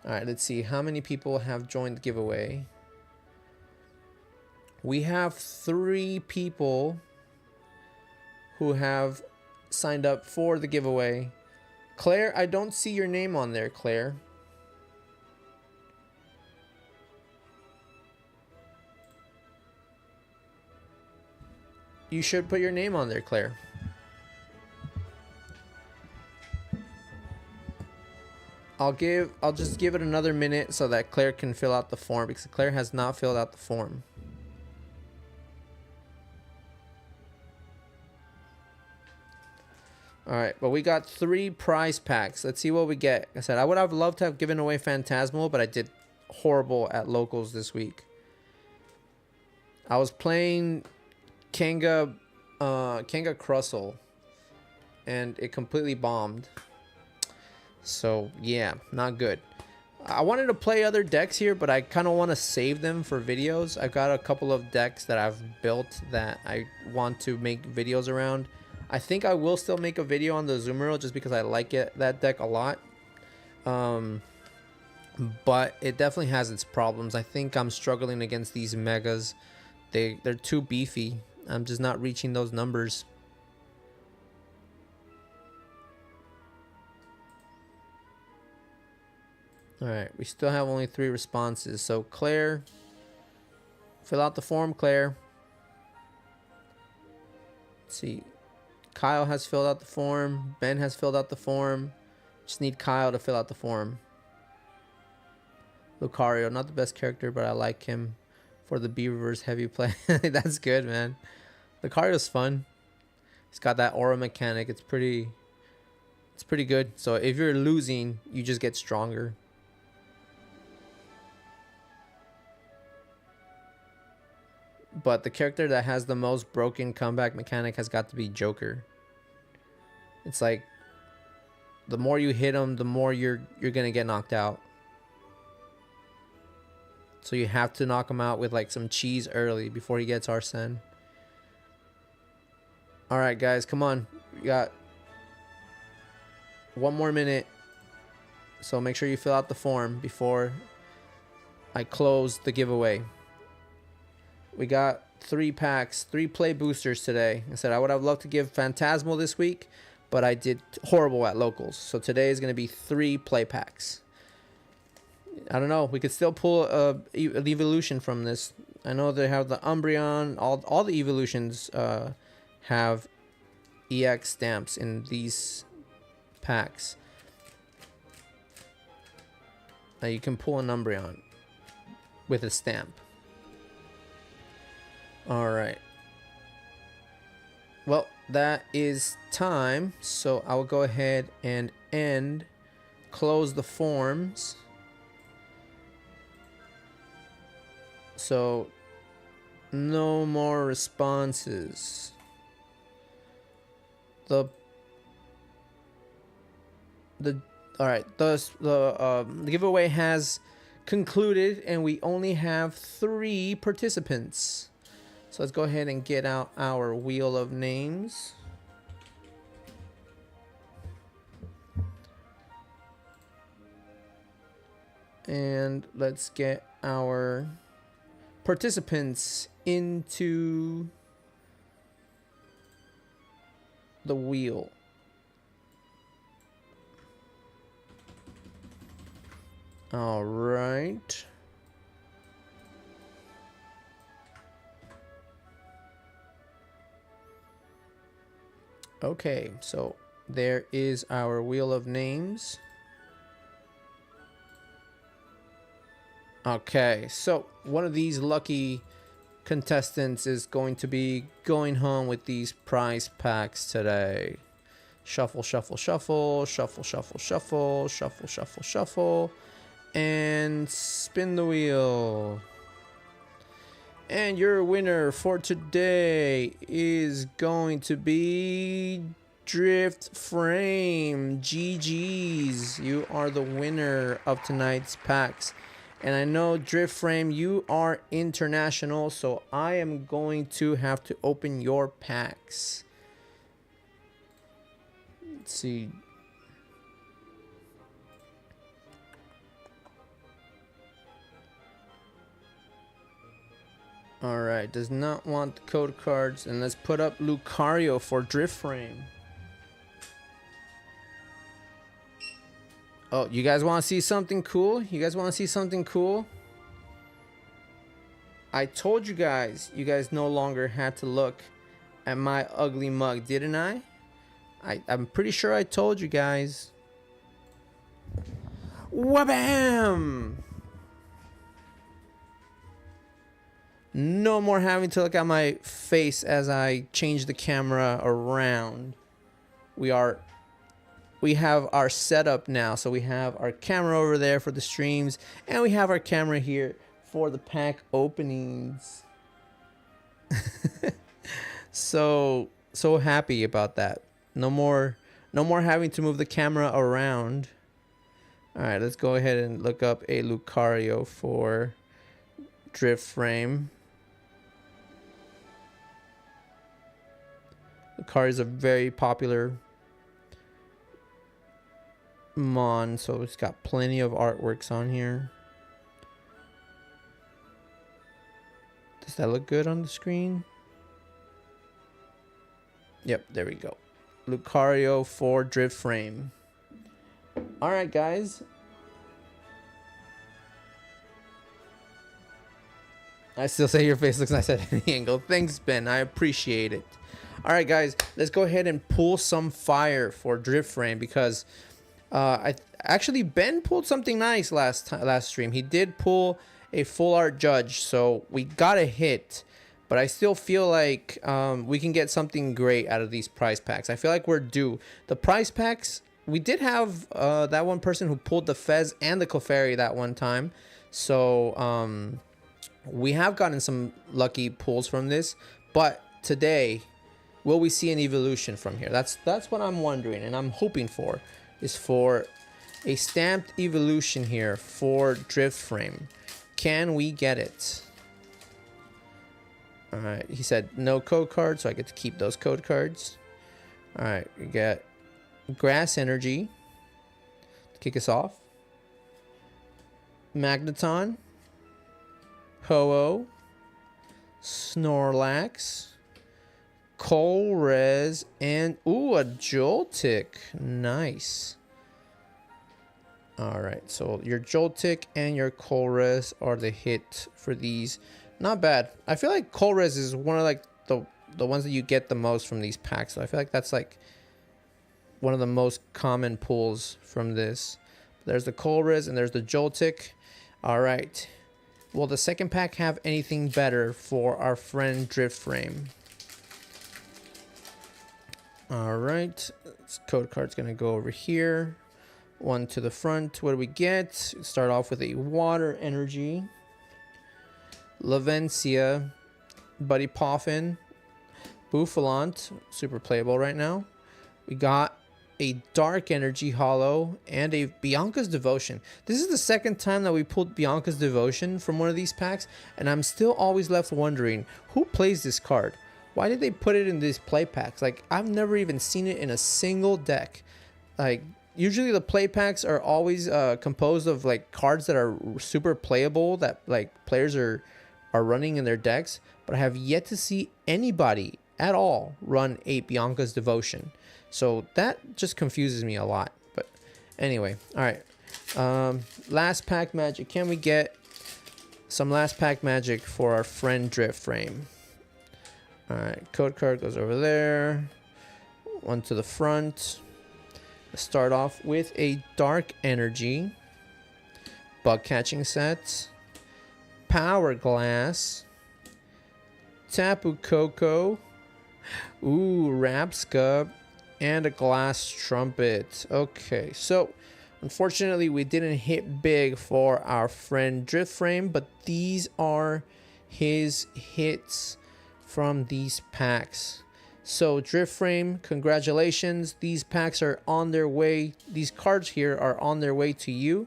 All right, let's see how many people have joined the giveaway. We have 3 people who have signed up for the giveaway. Claire, I don't see your name on there, Claire. You should put your name on there, Claire. I'll just give it another minute so that Claire can fill out the form, because Claire has not filled out the form. Alright, but we got 3 prize packs. Let's see what we get. Like I said, I would have loved to have given away Phantasmal, but I did horrible at locals this week. I was playing Kanga Crustle, and it completely bombed. So yeah, not good. I wanted to play other decks here, but I kind of want to save them for videos. I've got a couple of decks that I've built that I want to make videos around. I think I will still make a video on the Azumarill just because I like that deck a lot. But it definitely has its problems. I think I'm struggling against these megas. They're too beefy. I'm just not reaching those numbers. Alright, we still have only 3 responses. So Claire, fill out the form, Claire. Let's see. Kyle has filled out the form. Ben has filled out the form. Just need Kyle to fill out the form. Lucario, not the best character, but I like him for the Beavers heavy play. That's good, man. Lucario's fun. He's got that aura mechanic. It's pretty good. So if you're losing, you just get stronger. But the character that has the most broken comeback mechanic has got to be Joker. It's like the more you hit him, the more you're gonna get knocked out. So you have to knock him out with like some cheese early before he gets Arsene. Alright guys, come on. We got 1 more minute. So make sure you fill out the form before I close the giveaway. We got 3 packs, 3 play boosters today. I said I would have loved to give Phantasmal this week, but I did horrible at locals. So today is going to be 3 play packs. I don't know. We could still pull an evolution from this. I know they have the Umbreon. All the evolutions have EX stamps in these packs. Now you can pull an Umbreon with a stamp. Alright. Well, that is time. So I will go ahead and close the forms. So no more responses. Alright, the giveaway has concluded and we only have 3 participants. So let's go ahead and get out our wheel of names. And let's get our participants into the wheel. All right. Okay, so there is our wheel of names. Okay, so one of these lucky contestants is going to be going home with these prize packs today. Shuffle, shuffle, shuffle, shuffle, shuffle, shuffle, shuffle, shuffle, shuffle, and spin the wheel. And your winner for today is going to be Drift Frame. GG's. You are the winner of tonight's packs. And I know, Drift Frame, you are international, so I am going to have to open your packs. Let's see. Alright, does not want the code cards. And let's put up Lucario for Drift Frame. Oh, you guys want to see something cool? You guys want to see something cool? I told you guys no longer had to look at my ugly mug, didn't I? I'm pretty sure I told you guys. Wabam! No more having to look at my face as I change the camera around. We have our setup now. So we have our camera over there for the streams, and we have our camera here for the pack openings. So happy about that. No more having to move the camera around. All right, let's go ahead and look up a Lucario for Drift Frame. Lucario is a very popular Mon, so it's got plenty of artworks on here. Does that look good on the screen? Yep, there we go. Lucario for Drift Frame. All right, guys. I still say your face looks nice at any angle. Thanks, Ben. I appreciate it. All right, guys. Let's go ahead and pull some fire for Drift Frame because actually Ben pulled something nice last stream. He did pull a full art judge, so we got a hit. But I still feel like we can get something great out of these prize packs. I feel like we're due. The prize packs, we did have that one person who pulled the Fez and the Clefairy that one time. So we have gotten some lucky pulls from this. But today, will we see an evolution from here? That's what I'm wondering and I'm hoping for. Is for a stamped evolution here for Drift Frame. Can we get it? Alright, he said no code cards, so I get to keep those code cards. Alright, we got Grass Energy to kick us off. Magneton. Ho-Oh. Snorlax. Colress. And, ooh, a Joltik. Nice. Alright, so your Joltik and your Colress are the hit for these. Not bad. I feel like Colress is one of like the ones that you get the most from these packs. So I feel like that's like one of the most common pulls from this. There's the Colress and there's the Joltik. All right. Will the second pack have anything better for our friend Drift Frame? All right. This code card's going to go over here. One to the front. What do we get? Start off with a Water Energy. Lavencia, Buddy Poffin, Bouffalant, super playable right now. We got a Dark Energy Hollow and a Bianca's Devotion. This is the second time that we pulled Bianca's Devotion from one of these packs, and I'm still always left wondering, who plays this card? Why did they put it in these play packs? Like, I've never even seen it in a single deck. Like, usually the play packs are always composed of like cards that are super playable that like players are running in their decks, but I have yet to see anybody at all run a Bianca's Devotion. So that just confuses me a lot. But anyway, all right. Last pack magic. Can we get some last pack magic for our friend Drift Frame? All right, code card goes over there. One to the front. Let's start off with a Dark Energy. Bug catching set. Power Glass, Tapu Koko, ooh, Rapsca, and a Glass Trumpet. Okay, so unfortunately we didn't hit big for our friend Drift Frame, but these are his hits from these packs. So Drift Frame, congratulations. These packs are on their way. These cards here are on their way to you.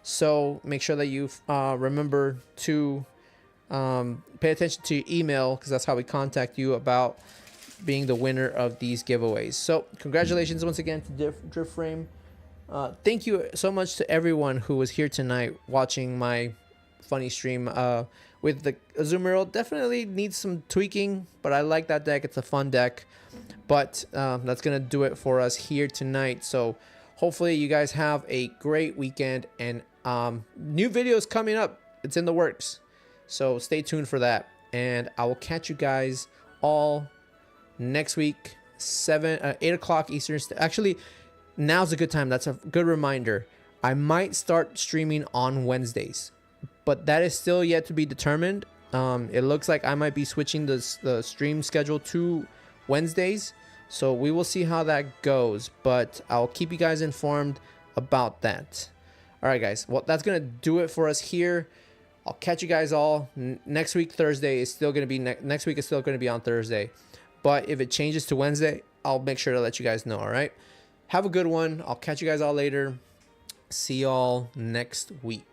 So make sure that you remember to pay attention to your email because that's how we contact you about being the winner of these giveaways. So congratulations once again to Drift Frame. Thank you so much to everyone who was here tonight watching my funny stream with the Azumarill. Definitely needs some tweaking, but I like that deck. It's a fun deck. But that's going to do it for us here tonight. So hopefully you guys have a great weekend and new videos coming up. It's in the works. So stay tuned for that. And I will catch you guys all next week, 8 o'clock Eastern. Actually, now's a good time. That's a good reminder. I might start streaming on Wednesdays, but that is still yet to be determined. It looks like I might be switching the stream schedule to Wednesdays. So we will see how that goes, but I'll keep you guys informed about that. All right, guys. Well, that's going to do it for us here. I'll catch you guys all next week. Thursday is still going to be next week is still going to be on Thursday. But if it changes to Wednesday, I'll make sure to let you guys know. All right. Have a good one. I'll catch you guys all later. See y'all next week.